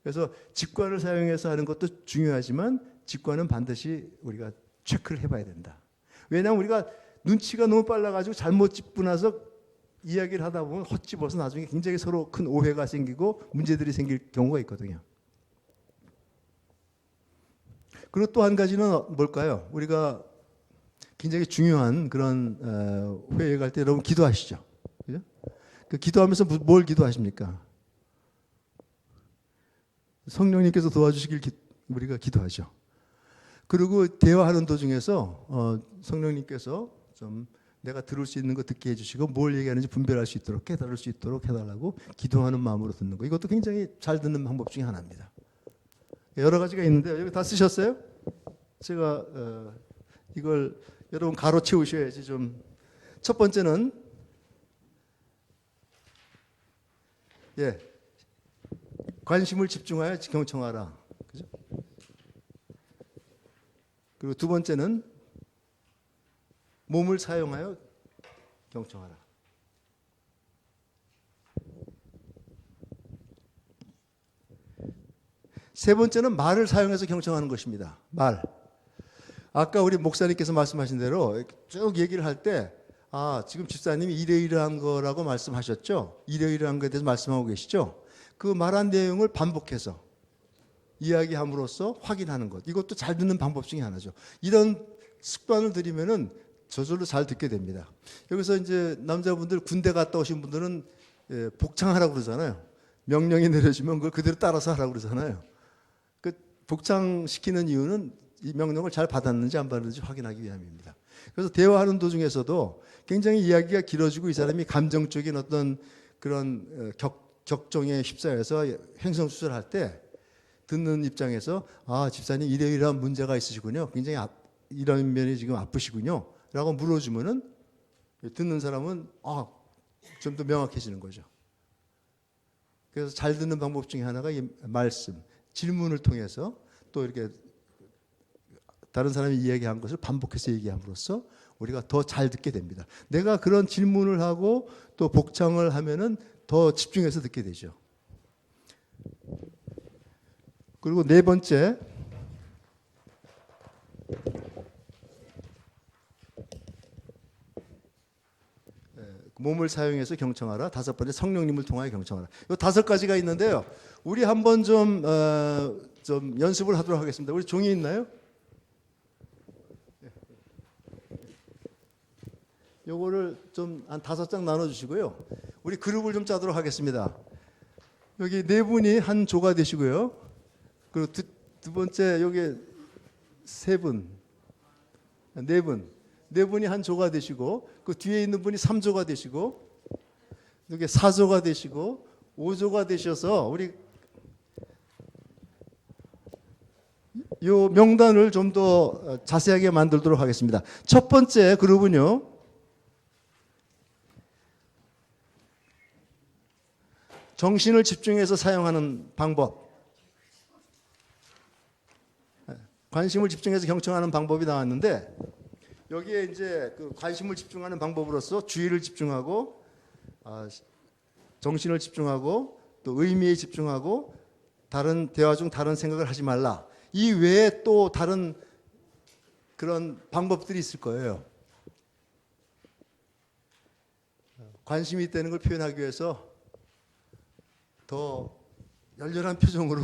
A: 그래서 직관을 사용해서 하는 것도 중요하지만 직관은 반드시 우리가 체크를 해봐야 된다. 왜냐하면 우리가 눈치가 너무 빨라가지고 잘못 짚고 나서 이야기를 하다 보면 헛짚어서 나중에 굉장히 서로 큰 오해가 생기고 문제들이 생길 경우가 있거든요. 그리고 또 한 가지는 뭘까요? 우리가 굉장히 중요한 그런 회의에 갈 때 여러분 기도하시죠. 그죠? 그 기도하면서 뭘 기도하십니까? 성령님께서 도와주시길 우리가 기도하죠. 그리고 대화하는 도중에서 성령님께서 좀 내가 들을 수 있는 거 듣게 해주시고 뭘 얘기하는지 분별할 수 있도록 깨달을 수 있도록 해달라고 기도하는 마음으로 듣는 거. 이것도 굉장히 잘 듣는 방법 중에 하나입니다. 여러 가지가 있는데 여기 다 쓰셨어요? 제가 이걸 여러분 가로 채우셔야지 좀. 첫 번째는 예 관심을 집중하여 경청하라. 그죠? 그리고 두 번째는 몸을 사용하여 경청하라. 세 번째는 말을 사용해서 경청하는 것입니다. 말. 아까 우리 목사님께서 말씀하신 대로 쭉 얘기를 할 때 아, 지금 집사님이 이러이러한 거라고 말씀하셨죠? 이러이러한 거에 대해서 말씀하고 계시죠? 그 말한 내용을 반복해서 이야기함으로써 확인하는 것. 이것도 잘 듣는 방법 중에 하나죠. 이런 습관을 들이면은 저절로 잘 듣게 됩니다. 여기서 이제 남자분들 군대 갔다 오신 분들은 복창하라고 그러잖아요. 명령이 내려지면 그걸 그대로 따라서 하라고 그러잖아요. 그 복창시키는 이유는 이 명령을 잘 받았는지 안 받았는지 확인하기 위함입니다. 그래서 대화하는 도중에서도 굉장히 이야기가 길어지고 이 사람이 감정적인 어떤 그런 격정에 휩싸여서 횡성수설할 때 듣는 입장에서 아 집사님 이러이러한 문제가 있으시군요. 굉장히 이런 면이 지금 아프시군요. 라고 물어주면은 듣는 사람은 좀 더 명확해지는 거죠. 그래서 잘 듣는 방법 중에 하나가 이 말씀, 질문을 통해서 또 이렇게 다른 사람이 이야기한 것을 반복해서 얘기함으로써 우리가 더 잘 듣게 됩니다. 내가 그런 질문을 하고 또 복창을 하면은 더 집중해서 듣게 되죠. 그리고 네 번째, 몸을 사용해서 경청하라. 다섯 번째, 성령님을 통하여 경청하라. 이 다섯 가지가 있는데요. 우리 한번 좀 연습을 하도록 하겠습니다. 우리 종이 있나요? 요거를 좀 한 5장 나눠주시고요. 우리 그룹을 좀 짜도록 하겠습니다. 여기 네 분이 한 조가 되시고요. 그리고 두 번째 여기 세 분, 네 분이 한 조가 되시고 그 뒤에 있는 분이 3조가 되시고 여기 4조가 되시고 5조가 되셔서 우리 요 명단을 좀 더 자세하게 만들도록 하겠습니다. 첫 번째 그룹은요. 정신을 집중해서 사용하는 방법. 관심을 집중해서 경청하는 방법이 나왔는데 여기에 이제 그 관심을 집중하는 방법으로서 주의를 집중하고 정신을 집중하고 또 의미에 집중하고 다른 대화 중 다른 생각을 하지 말라. 이 외에 또 다른 그런 방법들이 있을 거예요. 관심이 있다는 걸 표현하기 위해서 더 열렬한 표정으로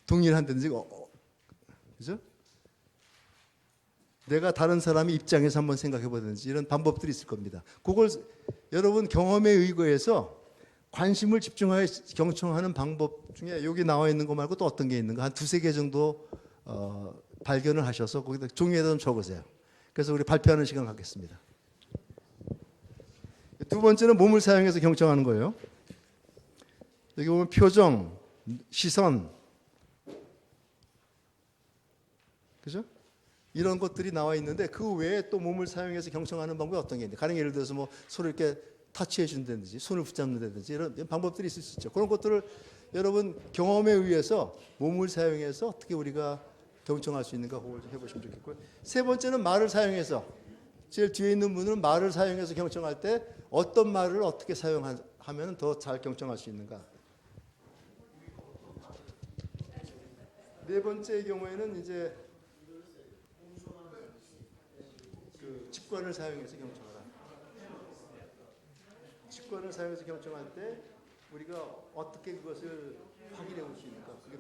A: 동의를 한다든지, 그죠? 내가 다른 사람의 입장에서 한번 생각해 보든지 이런 방법들이 있을 겁니다. 그걸 여러분 경험에 의거해서 관심을 집중하여 경청하는 방법 중에 여기 나와 있는 거 말고 또 어떤 게 있는가 한 두세 개 정도 발견을 하셔서 거기다 종이에다 좀 적으세요. 그래서 우리 발표하는 시간 갖겠습니다. 두 번째는 몸을 사용해서 경청하는 거예요. 여기 보면 표정, 시선, 그죠? 이런 것들이 나와 있는데 그 외에 또 몸을 사용해서 경청하는 방법이 어떤 게 있는데 가령 예를 들어서 뭐 손을 이렇게 터치해 준다든지 손을 붙잡는다든지 이런 방법들이 있을 수 있죠. 그런 것들을 여러분 경험에 의해서 몸을 사용해서 어떻게 우리가 경청할 수 있는가 그걸 좀 해보시면 좋겠고요. 세 번째는 말을 사용해서 제일 뒤에 있는 분은 말을 사용해서 경청할 때 어떤 말을 어떻게 사용하면 더 잘 경청할 수 있는가. 네 번째의 경우에는 이제 그 직관을 사용해서 경청하라. 직관을 사용해서 경청할 때 우리가 어떻게 그것을 확인해 볼 수 있는가. 그게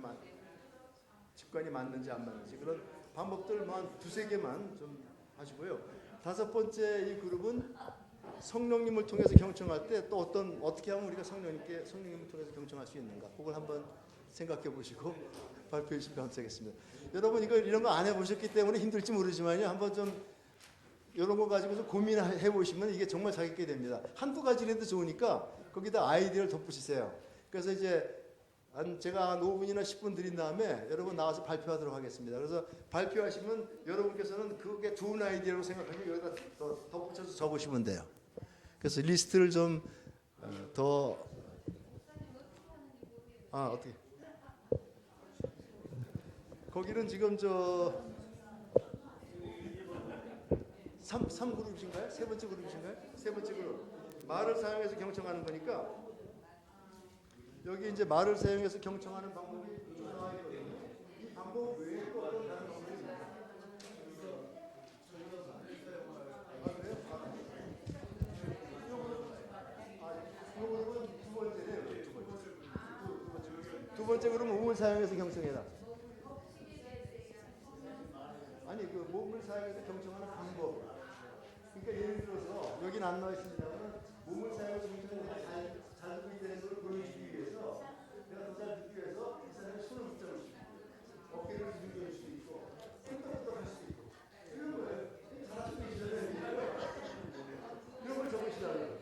A: 직관이 맞는지 안 맞는지 그런 방법들만 두세 개만 좀 하시고요. 다섯 번째 이 그룹은 성령님을 통해서 경청할 때 또 어떻게 하면 우리가 성령님을 통해서 경청할 수 있는가. 그걸 한번 생각해 보시고 발표해 주시면 감사하겠습니다. 여러분 이런 거 안 해보셨기 때문에 힘들지 모르지만요. 한번 좀 이런 거 가지고 좀 고민해 보시면 이게 정말 잘 있게 됩니다. 한두 가지라도 좋으니까 거기다 아이디어를 덧붙이세요. 그래서 이제 제가 한 5분이나 10분 드린 다음에 여러분 나와서 발표하도록 하겠습니다. 그래서 발표하시면 여러분께서는 그게 좋은 아이디어라고 생각하면 여기다 더 덧붙여서 적으시면 돼요. 그래서 리스트를 좀 어떻게 거기는 지금 3그룹이신가요? 세 번째 그룹이신가요? 세 번째 그룹. 말을 사용해서 경청하는 거니까 여기 이제 말을 사용해서 경청하는 방법이 나와 있거든요. 이 방법 외에 또 어떤 다른 방법이 있나요? 그래요? 두 번째네요. 두 번째 그룹은 몸을 사용해서 경청해라. 아니 그 몸을 사용해서 경청하는 방법. 그러니까 예를 들어서 여기는 안 나와 있습니다만 몸을 사용해서 경청하는 잘 듣고 있다는 걸 보여주기 위해서 내가 더 잘 듣기 위해서 이 사람의 손을 붙잡을 수 있고 어깨를 들릴 수도 있고 끄덕끄덕 할 수도 있고 이런 거예요. 잘할 수도 있어요. 이런 걸 적으시라고요.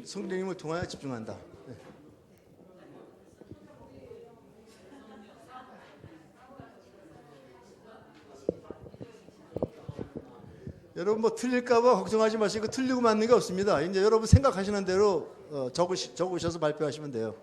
A: 성령님을 통하여 집중한다. 네. 여러분 뭐 틀릴까봐 걱정하지 마시고 틀리고 맞는 게 없습니다. 이제 여러분 생각하시는 대로 적으셔서 발표하시면 돼요.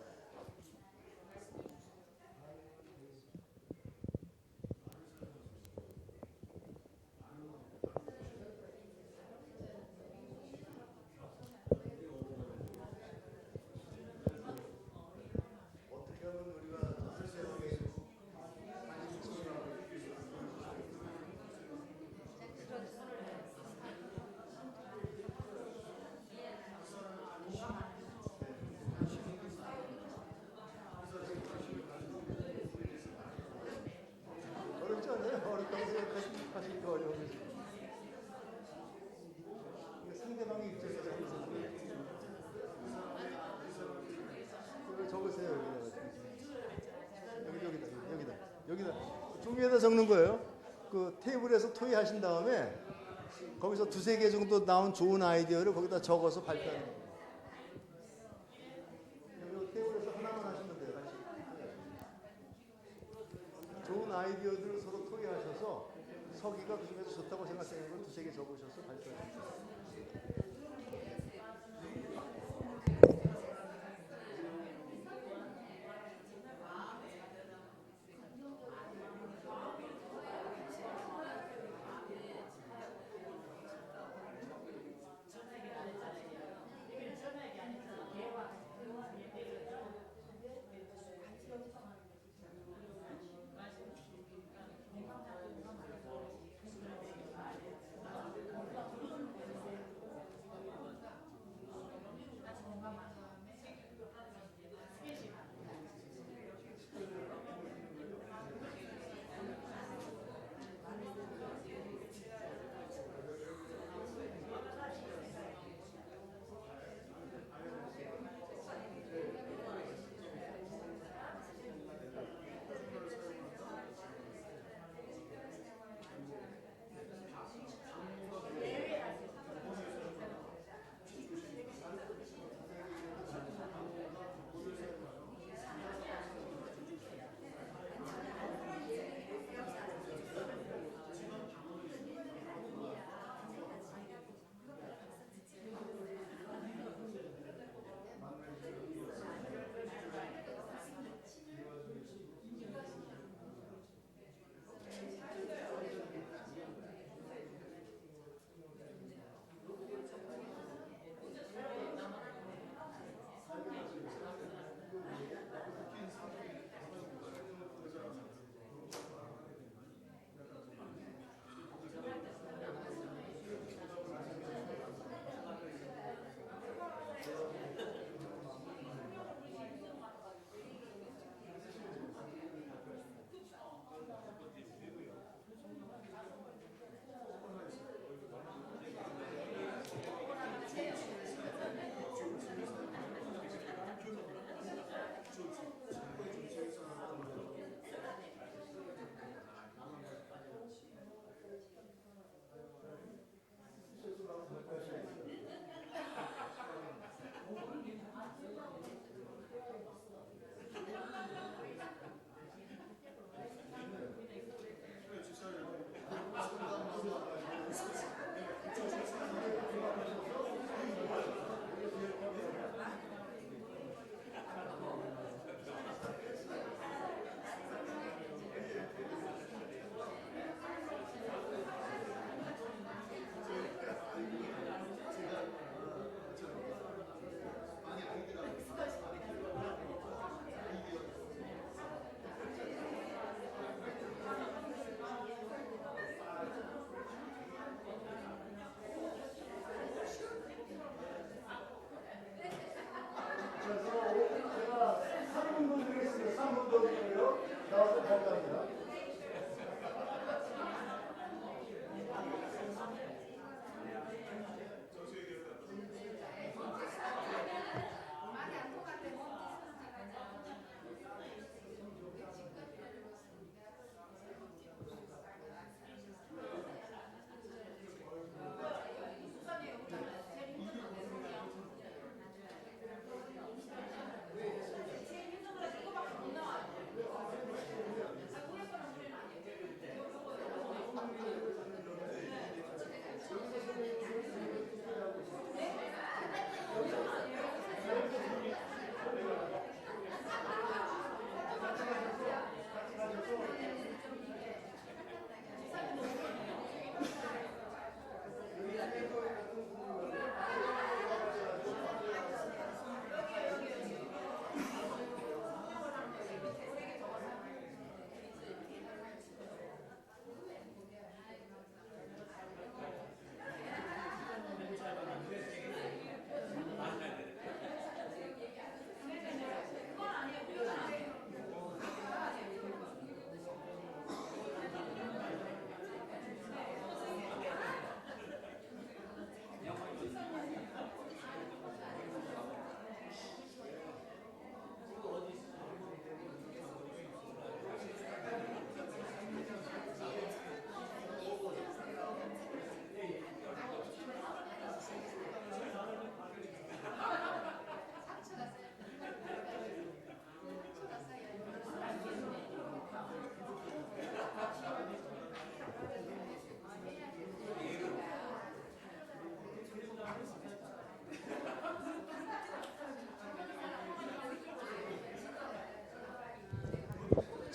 A: 테이블에다 적는 거예요. 그 테이블에서 토의하신 다음에 거기서 두세 개 정도 나온 좋은 아이디어를 거기다 적어서 발표하는 거예요. 여기 테이블에서 하나만 하시면 돼요. 같이. 좋은 아이디어들을 서로 토의하셔서 서기가 그 중에서 좋다고 생각되는 걸 두세 개 적으셔서 발표하는 거예요.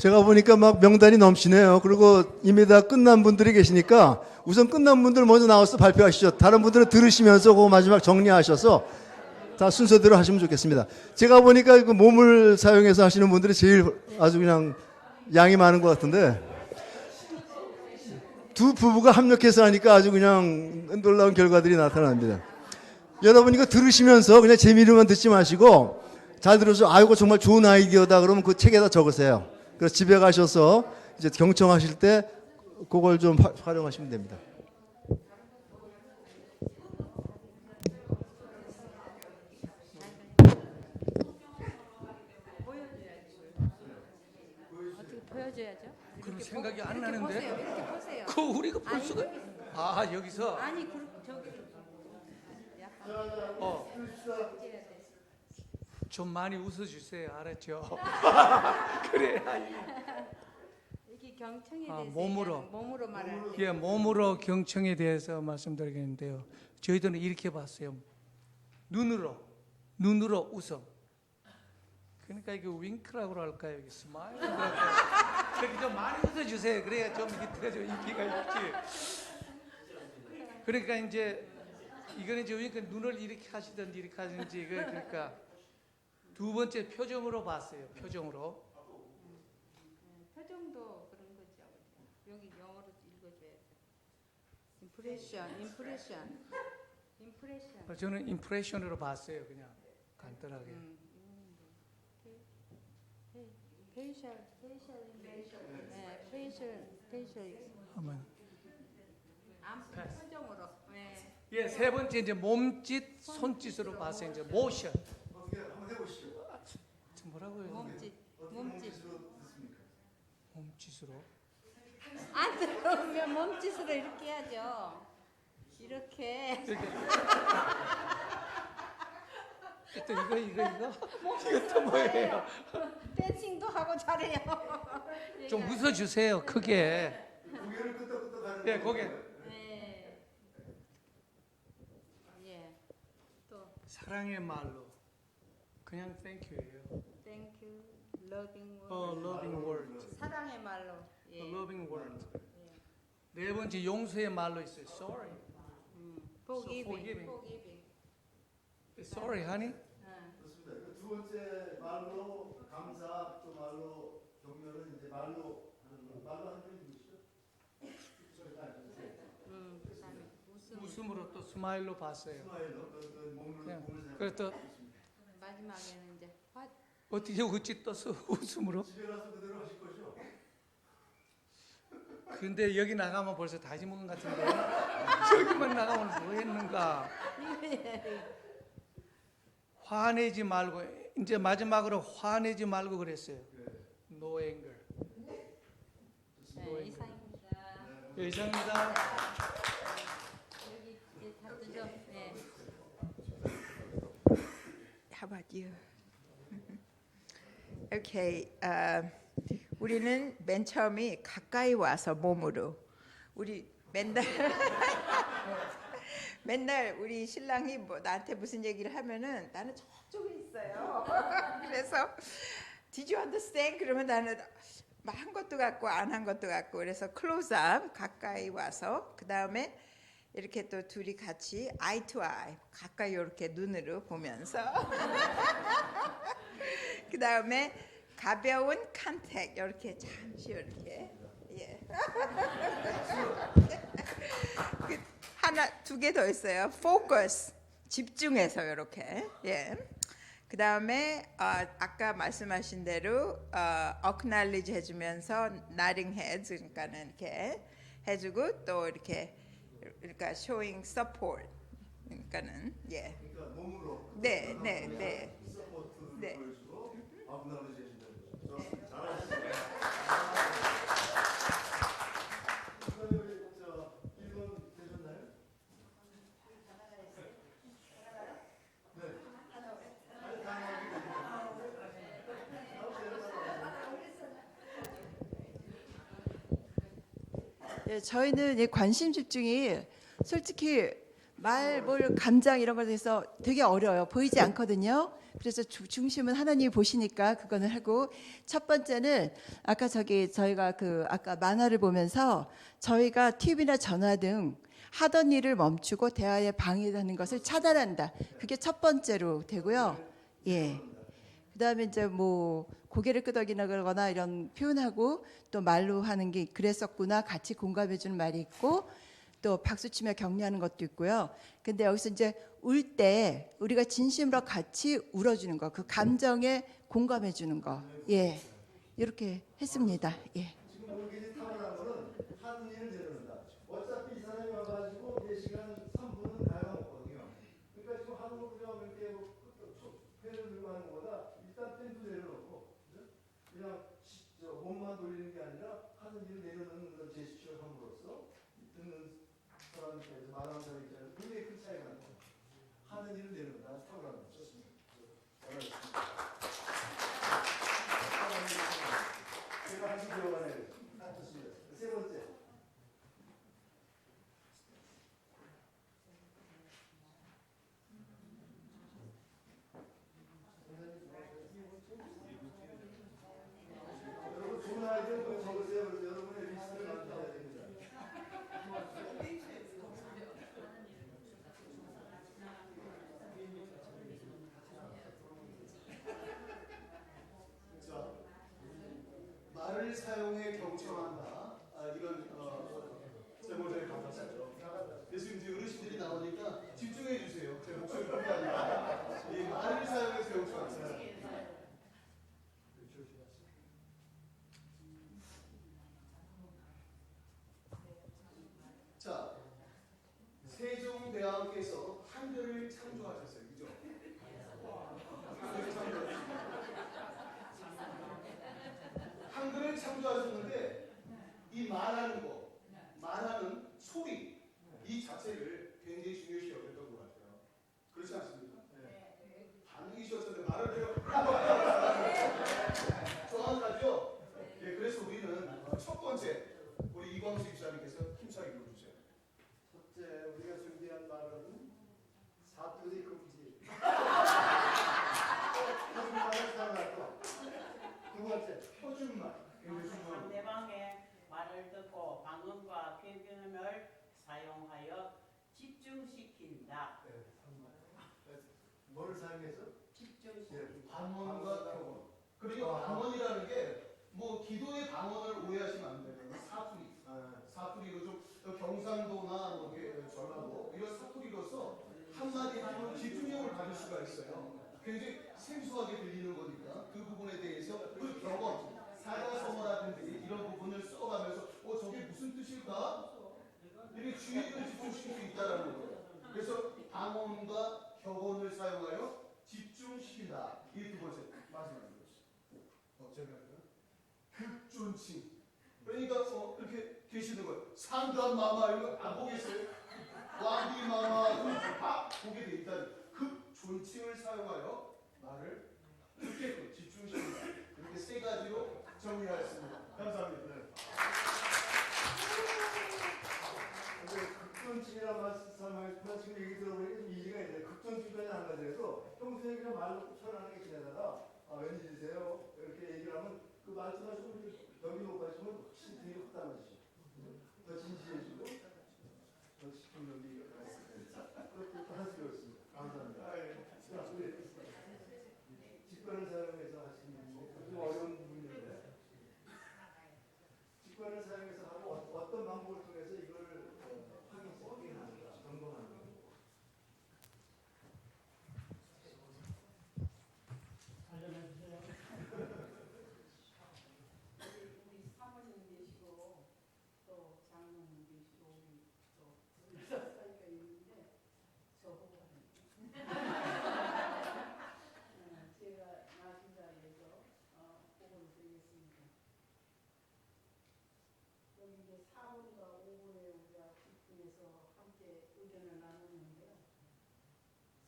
A: 제가 보니까 막 명단이 넘치네요. 그리고 이미 다 끝난 분들이 계시니까 우선 끝난 분들 먼저 나와서 발표하시죠. 다른 분들은 들으시면서 그 마지막 정리하셔서 다 순서대로 하시면 좋겠습니다. 제가 보니까 그 몸을 사용해서 하시는 분들이 제일 아주 그냥 양이 많은 것 같은데 두 부부가 합력해서 하니까 아주 그냥 놀라운 결과들이 나타납니다. 여러분 이거 들으시면서 그냥 재미로만 듣지 마시고 잘 들어서 아이고 정말 좋은 아이디어다 그러면 그 책에다 적으세요. 그래서 집에 가셔서 이제 경청하실 때 그걸 좀 활용하시면 됩니다.
E: 어떻게 보여줘야죠?
B: 그런 생각이 안
E: 이렇게
B: 나는데.
E: 보세요. 이렇게 보세요.
B: 그 우리가 볼
E: 아니,
B: 수가. 아 여기서.
E: 아니 저기 약간
B: 어.
E: 찍어야 돼.
B: 좀 많이 웃어주세요. 알았죠? 그래.
E: 이게 경청에
B: 아,
E: 대해서
B: 몸으로.
E: 얘기하는 몸으로 말하는
B: 예, 몸으로 경청에 대해서 말씀드리겠는데요. 저희들은 이렇게 봤어요. 눈으로 웃음. 그러니까 이게 윙크라고 할까요? 이게 스마일이라고 할까요? 그렇게 좀 많이 웃어주세요. 그래야 좀 이게 좀 인기가 있지. 그러니까 이제 이거는 이제 윙크 눈을 이렇게 하시든지 이렇게 하든지 그러니까 두 번째 표정으로 봤어요. 표정으로.
E: 표정도 그런 거죠. 여기 영어로 읽어줘야 돼. 임프레션.
B: 저는 임프레션으로 봤어요. 그냥 간단하게.
E: 페이셜
B: 한번.
E: 표정으로. 네.
B: 예, 세 번째 이제 몸짓, 손짓으로 봤어요. 이제 모션.
A: 어떻게 한번 해보시죠.
B: 뭐라고요?
E: 몸짓.
B: 몸짓으로.
E: 안 들어오면 몸짓으로 이렇게 해야죠. 이렇게.
B: 이렇게. 또 이거. 이것도 뭐예요?
E: 댄싱도 하고 잘해요.
B: 좀 웃어주세요. 크게.
A: 고개를 끄덕끄덕 하는
B: 예, 고개.
E: 네. 예. 또
B: 사랑의 말로. 그냥 땡큐예요.
E: thank you, loving word.
B: loving word.
E: 사랑의 말로. 예.
B: loving word.
E: 예.
B: 네 번째 용서의 말로 있어요. Sorry.
E: forgiving.
B: Sorry, honey.
A: 좋습니다. 두 번째 말로 감사 또 말로 격려는 이제 말로 하는 분이 누구시죠?
E: 그다음에
B: 웃음으로 또 스마일로 봤어요.
A: 스마일로 그 몸을
B: 그냥
A: 사용해서
B: 그래서 또
E: 마지막에는 이제 화.
B: 어떻게 어찌 떠서 웃음으로?
A: 집에 가서 그대로 하실 거죠?
B: 근데 여기 나가면 벌써 다 지먹은 것 같은데 저기만 나가면 뭐 했는가? 화내지 말고 이제 마지막으로 화내지 말고 그랬어요. No anger.
E: 네, 이상입니다.
B: 예, 이상입니다.
E: 여기 이제 다 뜨죠. 네.
F: How about you? Okay. 우리는 맨 처음에 가까이 와서 몸으로 우리 맨날 우리 신랑이 뭐 나한테 무슨 얘기를 하면은 나는 저쪽에 있어요. 그래서 Did you understand? 그러면 나는 한 것도 같고 안 한 것도 같고 그래서 클로즈업 가까이 와서 그 다음에 이렇게 또 둘이 같이 eye to eye 가까이 이렇게 눈으로 보면서 그 다음에 가벼운 컨택 이렇게 잠시 이렇게 예. 하나 두 개 더 있어요. focus 집중해서 이렇게 예. 그 다음에 아까 말씀하신 대로 acknowledge 해주면서 nodding heads 그러니까는 이렇게 해주고 또 이렇게 그러니까 showing support 그러니까는 예.
A: 그러니까 몸으로
F: 네.
A: 서포트를
F: 네.
A: 보여주고 아웃나를 제신다는 거죠. 좋습니다. 잘하셨습니다. 그다음에 우리 저 1번 되셨나요?
G: 예, 저희는 이 관심 집중이 솔직히
F: 뭘 감정 이런 것에 대해서 되게 어려워요. 보이지 않거든요. 그래서 중심은 하나님이 보시니까 그거는 하고, 첫 번째는 아까 저희가 아까 만화를 보면서 저희가 TV나 전화 등 하던 일을 멈추고 대화에 방해하는 것을 차단한다. 그게 첫 번째로 되고요. 예. 그다음에 이제 뭐 고개를 끄덕이거나 이런 표현하고, 또 말로 하는 게 그랬었구나 같이 공감해 주는 말이 있고, 또 박수치며 격려하는 것도 있고요. 근데 여기서 이제 울 때 우리가 진심으로 같이 울어주는 거, 그 감정에 공감해 주는 거, 예, 이렇게 했습니다. 예.
A: 지금 여기 타고난 거는 하는 일을 내려놓는다. 어차피 이 사람이 와가지고 4시간 3분은 다 먹거든요. 그러니까 지금 하는 거 그냥 이렇게 펜을 들고 하는 거보다 일단 펜도 내려놓고 그냥 몸만 돌리는 게 아니라 하는 일을 내려놓는 그런 제스처를 함으로써 듣는 사람 입장에서 말하는 사람 입장에서 굉장히 큰 차이가 나요. 하는 일을 내려놓는다. 타고난 거 좋습니다. 제가 한시 배워가네요. 좋습니다. 세 번째. 여러분 좋은 아이디어 적으세요. 여러분의 리스트를 만들어야 됩니다. 자, 말을 사용해 경청한다. 이런 제목을 갖았어요. 그래서 이제 어르신들이 나오니까 집중해 주세요. 제 목소리 그게 아니라 이 말을 사용해서 경청한다. 자, 세종대왕께서 한글을 창조하셨어요. 그죠? 한글을 창조하셨는데 이 말하는 소리 이 자체를 굉장히 중요시 여겼던 것 같아요. 그렇지 않습니까? 반응이셨는데 말을 해요. 정확하죠? 예, 그래서 우리는 첫 번째 우리 이광수 집사님께서 힘차게 읽어주세요. 첫째, 우리가 준비한 말은 사투리 금지. 표준말을 사용할 두 번째, 표준말.
G: 상대방의 말을 듣고 방언과 표현을 사용하여 집중시킨다.
A: 네, 뭐를 사용해서?
G: 집중시킨다.
A: 방언과 표현. 그리고 방언이라는 게 뭐 기도의 방언을 오해하시면 안 돼요. 사투리. 사투리로 좀 경상도나 뭐 전라도 이런 사투리로서 한마디 하면 집중력을 가질 수가 있어요. 굉장히 생소하게 들리는 거니까 그 부분에 대해서 그 경험, 사자성어라든지 이런 부분을 써가면서 저게 무슨 뜻일까? 이렇게 주의를 집중시킬 수 있다는 거예요. 그래서 방언과 격언을 사용하여 집중시킨다. 이 두 번째 마지막으로 제가 극존칭. 그러니까 이렇게 계시는 거예요. 상관마마 이거 안 보겠어요? 왕비마마 다 보게 돼 있다는 극존칭을 사용하여 말을 듣게끔 집중시킨다. 이렇게 세 가지로 정리하였습니다. 감사합니다. 극존칭이라는 말씀을 지금 얘기 들어보니까 좀 이해가 있네요. 극존칭까지 안 가더라도 평소에 그냥 말로 편안하게 지내다가 웬일이세요? 이렇게 얘기를 하면 그 말씀하시면 벽이 높아지면 확실히 되게 확 달라지죠. 더 진지해지고 더 집중력이 그것도 할 수가 있습니다. 감사합니다. 직관을 사용해서 하시는 좀 어려운 부분인데 직관을 사용해서 하고 어떤 방법을 통해서 이걸 확인하는가, 점검하는가.
G: 우리 사모님 계시고 또 장모님 계시고 우리 또 사이가 있는데 저보고 제가 낮은 자리에서 보고를 드리겠습니다. 여기 이제 4번과 5번에 우리가 집중해서 함께 의견을 나눴는데요.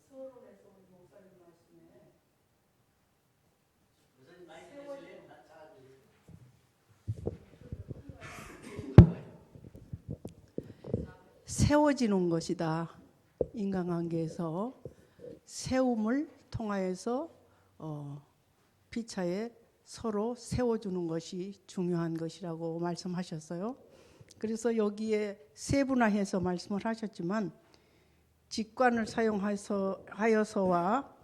G: 서론에서 우리 목사님 말씀에 세워지는 것이다. 인간관계에서 세움을 통하여서 피차에 서로 세워주는 것이 중요한 것이라고 말씀하셨어요. 그래서 여기에 세분화해서 말씀을 하셨지만 직관을 사용하여서와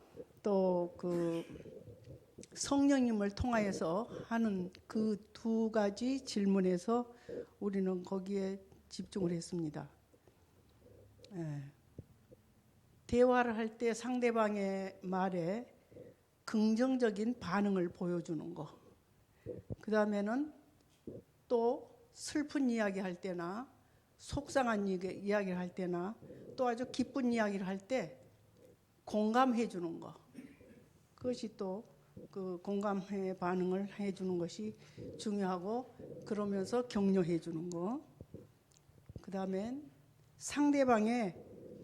G: 또 그 성령님을 통하여서 하는 그 두 가지 질문에서 우리는 거기에 집중을 했습니다. 대화를 할 때 상대방의 말에 긍정적인 반응을 보여주는 거. 그 다음에는 또 슬픈 이야기 할 때나 속상한 이야기를 할 때나 또 아주 기쁜 이야기를 할 때 공감해 주는 거. 그것이 또 그 공감의 반응을 해 주는 것이 중요하고 그러면서 격려해 주는 거. 그 다음엔 상대방의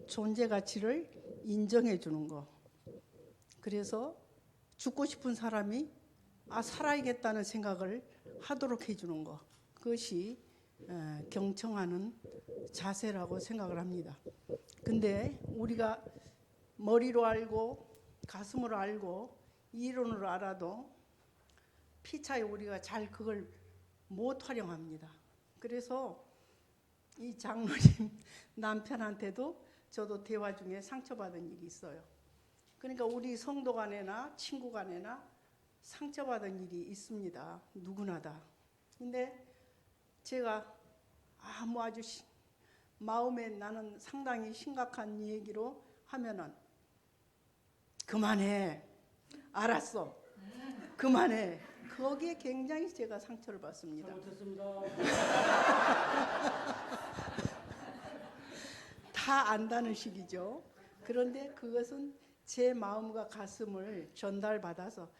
G: 존재 가치를 인정해 주는 거. 그래서 죽고 싶은 사람이 살아야겠다는 생각을 하도록 해주는 것. 그것이 경청하는 자세라고 생각을 합니다. 근데 우리가 머리로 알고 가슴으로 알고 이론으로 알아도 피차에 우리가 잘 그걸 못 활용합니다. 그래서 이 장로님 남편한테도 저도 대화 중에 상처받은 일이 있어요. 그러니까 우리 성도 간에나 친구 간에나 상처받은 일이 있습니다. 누구나 다. 근데 제가 아주 마음에 나는 상당히 심각한 얘기로 하면은 그만해. 알았어. 그만해. 거기에 굉장히 제가 상처를 받습니다.
H: 잘못했습니다.
G: 다 안다는 식이죠. 그런데 그것은 제 마음과 가슴을 전달받아서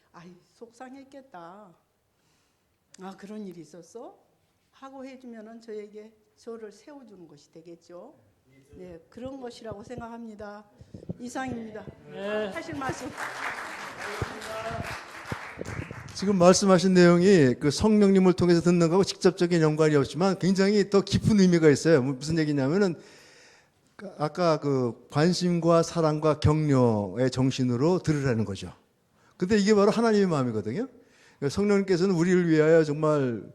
G: 속상했겠다. 그런 일이 있었어? 하고 해주면은 저를 세워주는 것이 되겠죠. 네, 그런 것이라고 생각합니다. 이상입니다.
H: 네.
G: 하실 말씀.
A: 지금 말씀하신 내용이 그 성령님을 통해서 듣는 거하고 직접적인 연관이 없지만 굉장히 더 깊은 의미가 있어요. 무슨 얘기냐면은 아까 그 관심과 사랑과 격려의 정신으로 들으라는 거죠. 근데 이게 바로 하나님의 마음이거든요. 성령님께서는 우리를 위하여 정말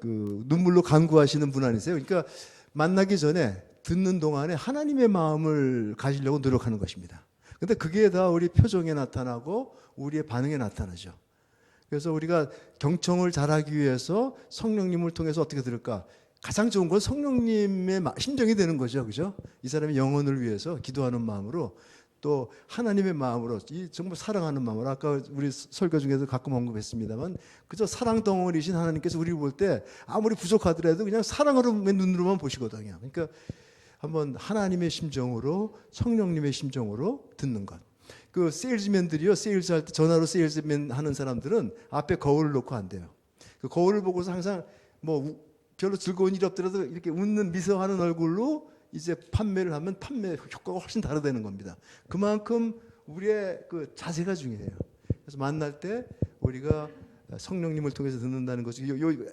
A: 그 눈물로 간구하시는 분 아니세요? 그러니까 만나기 전에 듣는 동안에 하나님의 마음을 가지려고 노력하는 것입니다. 근데 그게 다 우리 표정에 나타나고 우리의 반응에 나타나죠. 그래서 우리가 경청을 잘하기 위해서 성령님을 통해서 어떻게 들을까? 가장 좋은 건 성령님의 심정이 되는 거죠. 그죠? 이 사람의 영혼을 위해서 기도하는 마음으로 또 하나님의 마음으로 정말 사랑하는 마음으로 아까 우리 설교 중에도 가끔 언급했습니다만 그저 사랑 덩어리신 하나님께서 우리를 볼 때 아무리 부족하더라도 그냥 사랑으로 눈으로만 보시거든요. 그러니까 한번 하나님의 심정으로 성령님의 심정으로 듣는 것. 그 세일즈맨들이요. 세일즈 할 때 전화로 세일즈맨 하는 사람들은 앞에 거울을 놓고 안 돼요. 그 거울을 보고서 항상 별로 즐거운 일이 없더라도 이렇게 웃는 미소하는 얼굴로 이제 판매를 하면 판매 효과가 훨씬 다르다는 겁니다. 그만큼 우리의 그 자세가 중요해요. 그래서 만날 때 우리가 성령님을 통해서 듣는다는 거죠.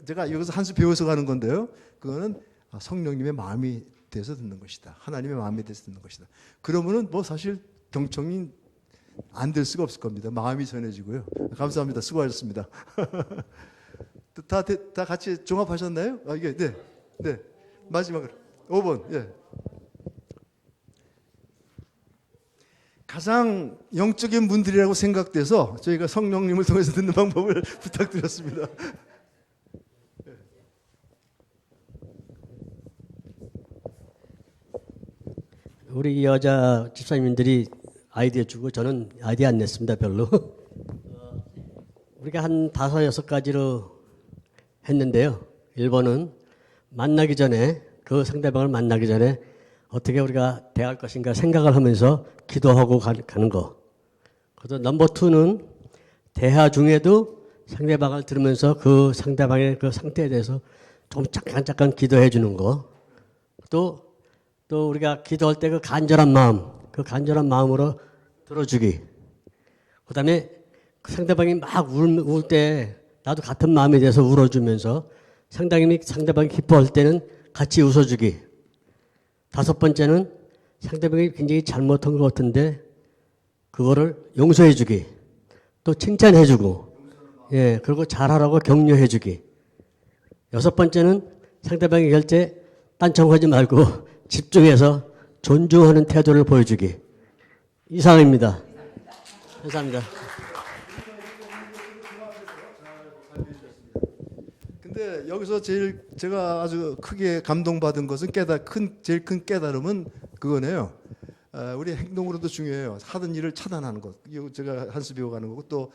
A: 제가 여기서 한 수 배워서 가는 건데요. 그거는 성령님의 마음이 돼서 듣는 것이다. 하나님의 마음이 돼서 듣는 것이다. 그러면은 사실 경청이 안 될 수가 없을 겁니다. 마음이 전해지고요. 감사합니다. 수고하셨습니다. 다 같이 종합하셨나요? 이게 네. 마지막으로 5번. 예. 가장 영적인 분들이라고 생각돼서 저희가 성령님을 통해서 듣는 방법을 부탁드렸습니다.
H: 우리 여자 집사님들이 아이디어 주고 저는 아이디어 안 냈습니다. 별로. 우리가 한 5, 6가지로 했는데요. 1번은 만나기 전에 그 상대방을 만나기 전에 어떻게 우리가 대할 것인가 생각을 하면서 기도하고 가는 거. 그래서 넘버 2는 대화 중에도 상대방을 들으면서 그 상대방의 그 상태에 대해서 좀 잠깐 기도해 주는 거. 또 우리가 기도할 때 그 간절한 마음으로 들어주기. 그 다음에 그 상대방이 막 울 때 나도 같은 마음에 대해서 울어주면서 상대방이 기뻐할 때는 같이 웃어주기. 다섯 번째는 상대방이 굉장히 잘못한 것 같은데 그거를 용서해 주기, 또 칭찬해 주고, 예, 그리고 잘하라고 격려해 주기. 여섯 번째는 상대방의 결제 딴청하지 말고 집중해서 존중하는 태도를 보여주기. 이상입니다. 감사합니다.
A: 근데 여기서 제일 제가 아주 크게 감동받은 것은 제일 큰 깨달음은 그거네요. 우리 행동으로도 중요해요. 하던 일을 차단하는 것. 이거 제가 한 수 배워가는 거고 또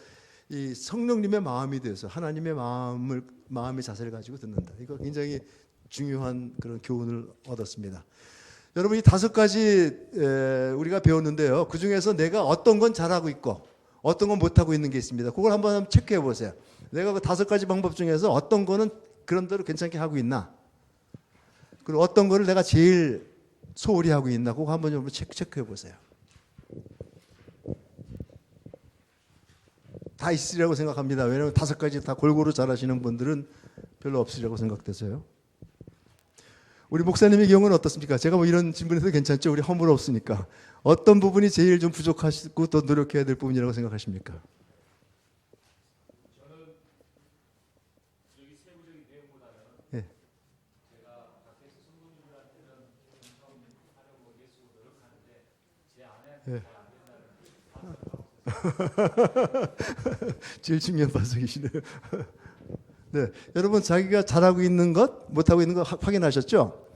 A: 이 성령님의 마음이 돼서 하나님의 마음의 자세를 가지고 듣는다. 이거 굉장히 중요한 그런 교훈을 얻었습니다. 여러분 이 다섯 가지 우리가 배웠는데요. 그 중에서 내가 어떤 건 잘하고 있고 어떤 건 못하고 있는 게 있습니다. 그걸 한번 체크해 보세요. 내가 그 다섯 가지 방법 중에서 어떤 거는 그런 대로 괜찮게 하고 있나? 그리고 어떤 거를 내가 제일 소홀히 하고 있나? 그거 한번 좀 체크해 보세요. 다 있으리라고 생각합니다. 왜냐하면 다섯 가지 다 골고루 잘하시는 분들은 별로 없으리라고 생각돼서요. 우리 목사님의 경우는 어떻습니까? 제가 뭐 이런 질문해도 괜찮죠? 우리 허물 없으니까. 어떤 부분이 제일 좀 부족하시고 더 노력해야 될 부분이라고 생각하십니까? 예. 예. 제일 중요한 반성이시네요. 네, 여러분 자기가 잘하고 있는 것, 못하고 있는 것 확인하셨죠?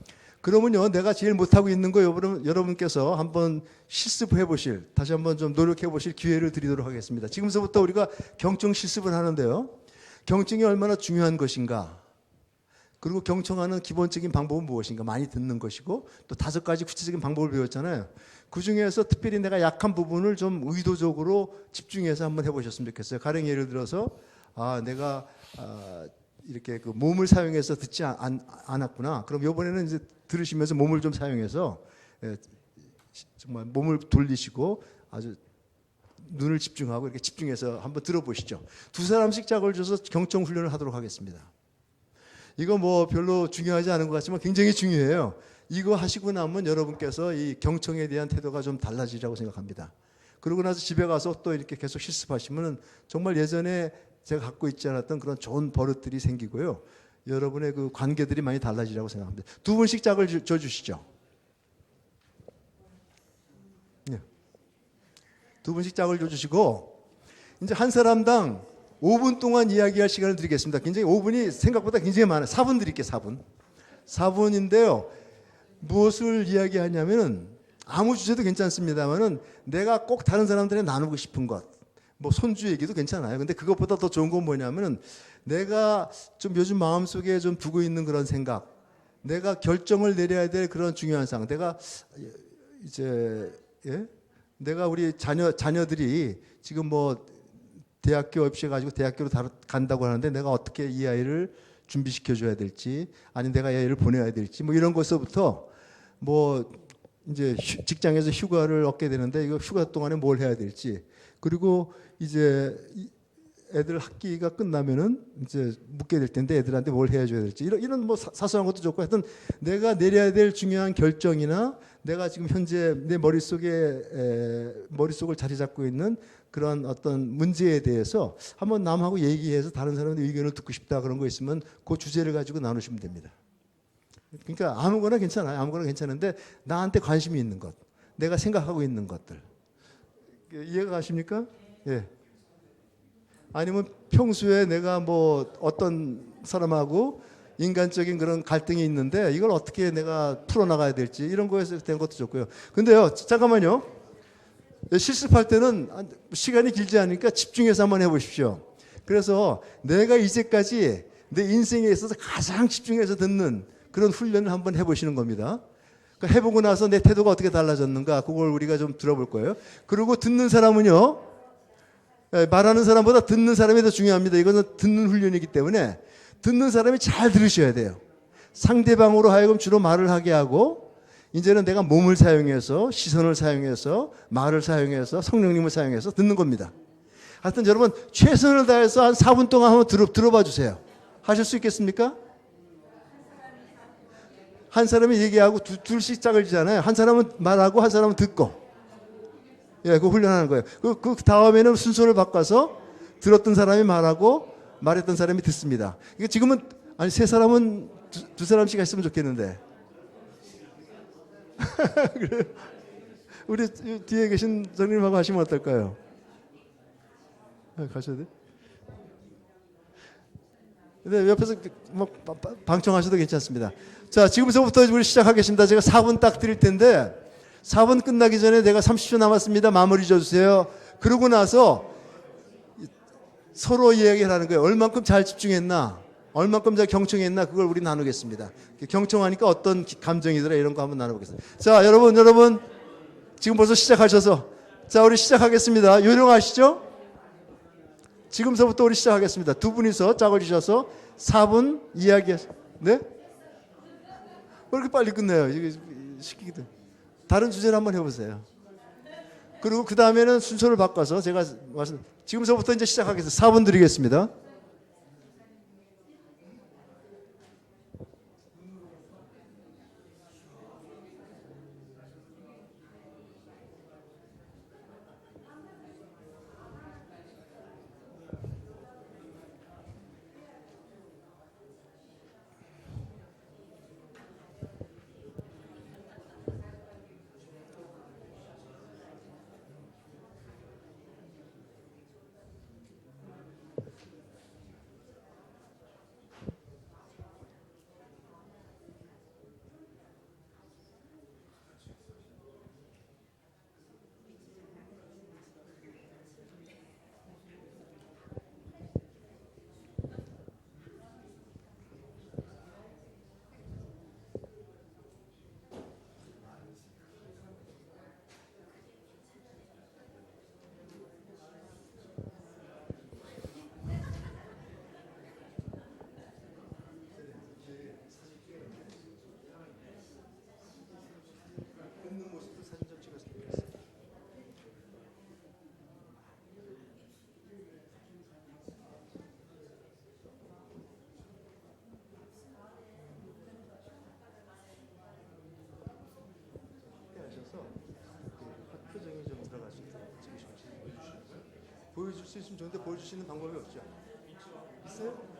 A: 그러면요, 내가 제일 못하고 있는 거 여러분께서 한번 실습해 보실, 다시 한번 좀 노력해 보실 기회를 드리도록 하겠습니다. 지금서부터 우리가 경청 실습을 하는데요. 경청이 얼마나 중요한 것인가, 그리고 경청하는 기본적인 방법은 무엇인가, 많이 듣는 것이고 또 다섯 가지 구체적인 방법을 배웠잖아요. 그 중에서 특별히 내가 약한 부분을 좀 의도적으로 집중해서 한번 해보셨으면 좋겠어요. 가령 예를 들어서 내가 이렇게 그 몸을 사용해서 듣지 않았구나. 그럼 이번에는 이제 들으시면서 몸을 좀 사용해서 정말 몸을 돌리시고 아주 눈을 집중하고 이렇게 집중해서 한번 들어보시죠. 두 사람씩 짝을 줘서 경청 훈련을 하도록 하겠습니다. 이거 뭐 별로 중요하지 않은 것 같지만 굉장히 중요해요. 이거 하시고 나면 여러분께서 이 경청에 대한 태도가 좀 달라지리라고 생각합니다. 그러고 나서 집에 가서 또 이렇게 계속 실습하시면 정말 예전에 제가 갖고 있지 않았던 그런 좋은 버릇들이 생기고요. 여러분의 그 관계들이 많이 달라지리라고 생각합니다. 두 분씩 짝을 줘주시죠. 네. 두 분씩 짝을 줘주시고 이제 한 사람당 5분 동안 이야기할 시간을 드리겠습니다. 굉장히 5분이 생각보다 굉장히 많아요. 4분 드릴게요. 4분. 4분인데요. 무엇을 이야기하냐면은 아무 주제도 괜찮습니다만은 내가 꼭 다른 사람들에 나누고 싶은 것, 뭐 손주 얘기도 괜찮아요. 근데 그것보다 더 좋은 건 뭐냐면은 내가 좀 요즘 마음속에 좀 두고 있는 그런 생각, 내가 결정을 내려야 될 그런 중요한 상황, 내가 이제 내가 우리 자녀들이 지금 뭐 대학교 입시해가지고 대학교로 간다고 하는데 내가 어떻게 이 아이를 준비시켜줘야 될지, 아니 내가 이 아이를 보내야 될지, 뭐 이런 것서부터 뭐 이제 직장에서 휴가를 얻게 되는데 이거 휴가 동안에 뭘 해야 될지, 그리고 이제 애들 학기가 끝나면은 이제 묻게 될 텐데 애들한테 뭘 해줘야 될지, 이런 뭐 사소한 것도 좋고 하여튼 내가 내려야 될 중요한 결정이나 내가 지금 현재 내 머릿속을 자리 잡고 있는 그런 어떤 문제에 대해서 한번 남하고 얘기해서 다른 사람의 의견을 듣고 싶다 그런 거 있으면 그 주제를 가지고 나누시면 됩니다. 그러니까 아무거나 괜찮아요. 아무거나 괜찮은데 나한테 관심이 있는 것, 내가 생각하고 있는 것들. 이해가 가십니까? 예. 아니면 평소에 내가 뭐 어떤 사람하고 인간적인 그런 갈등이 있는데 이걸 어떻게 내가 풀어나가야 될지 이런 거에서 된 것도 좋고요. 근데요, 잠깐만요. 실습할 때는 시간이 길지 않으니까 집중해서 한번 해보십시오. 그래서 내가 이제까지 내 인생에 있어서 가장 집중해서 듣는 그런 훈련을 한번 해보시는 겁니다. 그러니까 해보고 나서 내 태도가 어떻게 달라졌는가 그걸 우리가 좀 들어볼 거예요. 그리고 듣는 사람은요, 말하는 사람보다 듣는 사람이 더 중요합니다. 이거는 듣는 훈련이기 때문에 듣는 사람이 잘 들으셔야 돼요. 상대방으로 하여금 주로 말을 하게 하고 이제는 내가 몸을 사용해서 시선을 사용해서 말을 사용해서 성령님을 사용해서 듣는 겁니다. 하여튼 여러분 최선을 다해서 한 4분 동안 한번 들어봐 주세요. 하실 수 있겠습니까? 한 사람이 얘기하고 둘씩 짝을 지잖아요. 한 사람은 말하고 한 사람은 듣고. 예, 그 훈련하는 거예요. 그 다음에는 순서를 바꿔서 들었던 사람이 말하고 말했던 사람이 듣습니다. 이게 지금은 아니 세 사람은 두 사람씩 했으면 좋겠는데. 그래. 우리 뒤에 계신 선생님하고 하시면 어떨까요? 가셔야 돼? 근데 옆에서 막 방청하셔도 괜찮습니다. 자, 지금서부터 우리 시작하겠습니다. 제가 4분 딱 드릴 텐데 4분 끝나기 전에 내가 30초 남았습니다. 마무리 줘주세요. 그러고 나서 서로 이야기를 하는 거예요. 얼만큼 잘 집중했나, 얼만큼 잘 경청했나, 그걸 우리 나누겠습니다. 경청하니까 어떤 감정이더라 이런 거 한번 나눠보겠습니다. 자, 여러분 지금 벌써 시작하셔서 자, 우리 시작하겠습니다. 요령하시죠? 지금서부터 우리 시작하겠습니다. 두 분이서 짝을 지셔서 4분 이야기. 네? 왜 이렇게 빨리 끝내요? 이게 시키기도. 다른 주제를 한번 해보세요. 그리고 그 다음에는 순서를 바꿔서 제가 지금서부터 이제 시작하겠습니다. 4분 드리겠습니다. 표정이 좀 들어가시고 보여줄 수 있으면 좋은데 보여줄 수 있는 방법이 없죠. 있어요?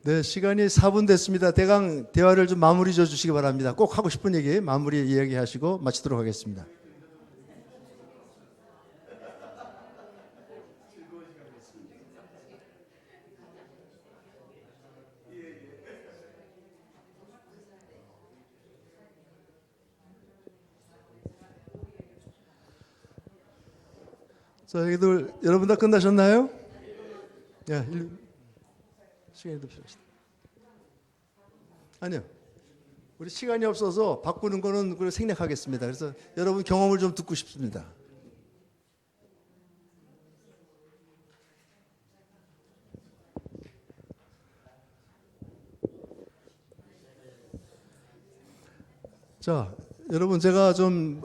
A: 네, 시간이 4분 됐습니다. 대강 대화를 좀 마무리 줘 주시기 바랍니다. 꼭 하고 싶은 얘기 마무리 이야기하시고 마치도록 하겠습니다. 자, 여기들 여러분 다 끝나셨나요? 야, 시간이 더 필요하시다. 아니요. 우리 시간이 없어서 바꾸는 거는 그걸 생략하겠습니다. 그래서 여러분 경험을 좀 듣고 싶습니다. 자, 여러분 제가 좀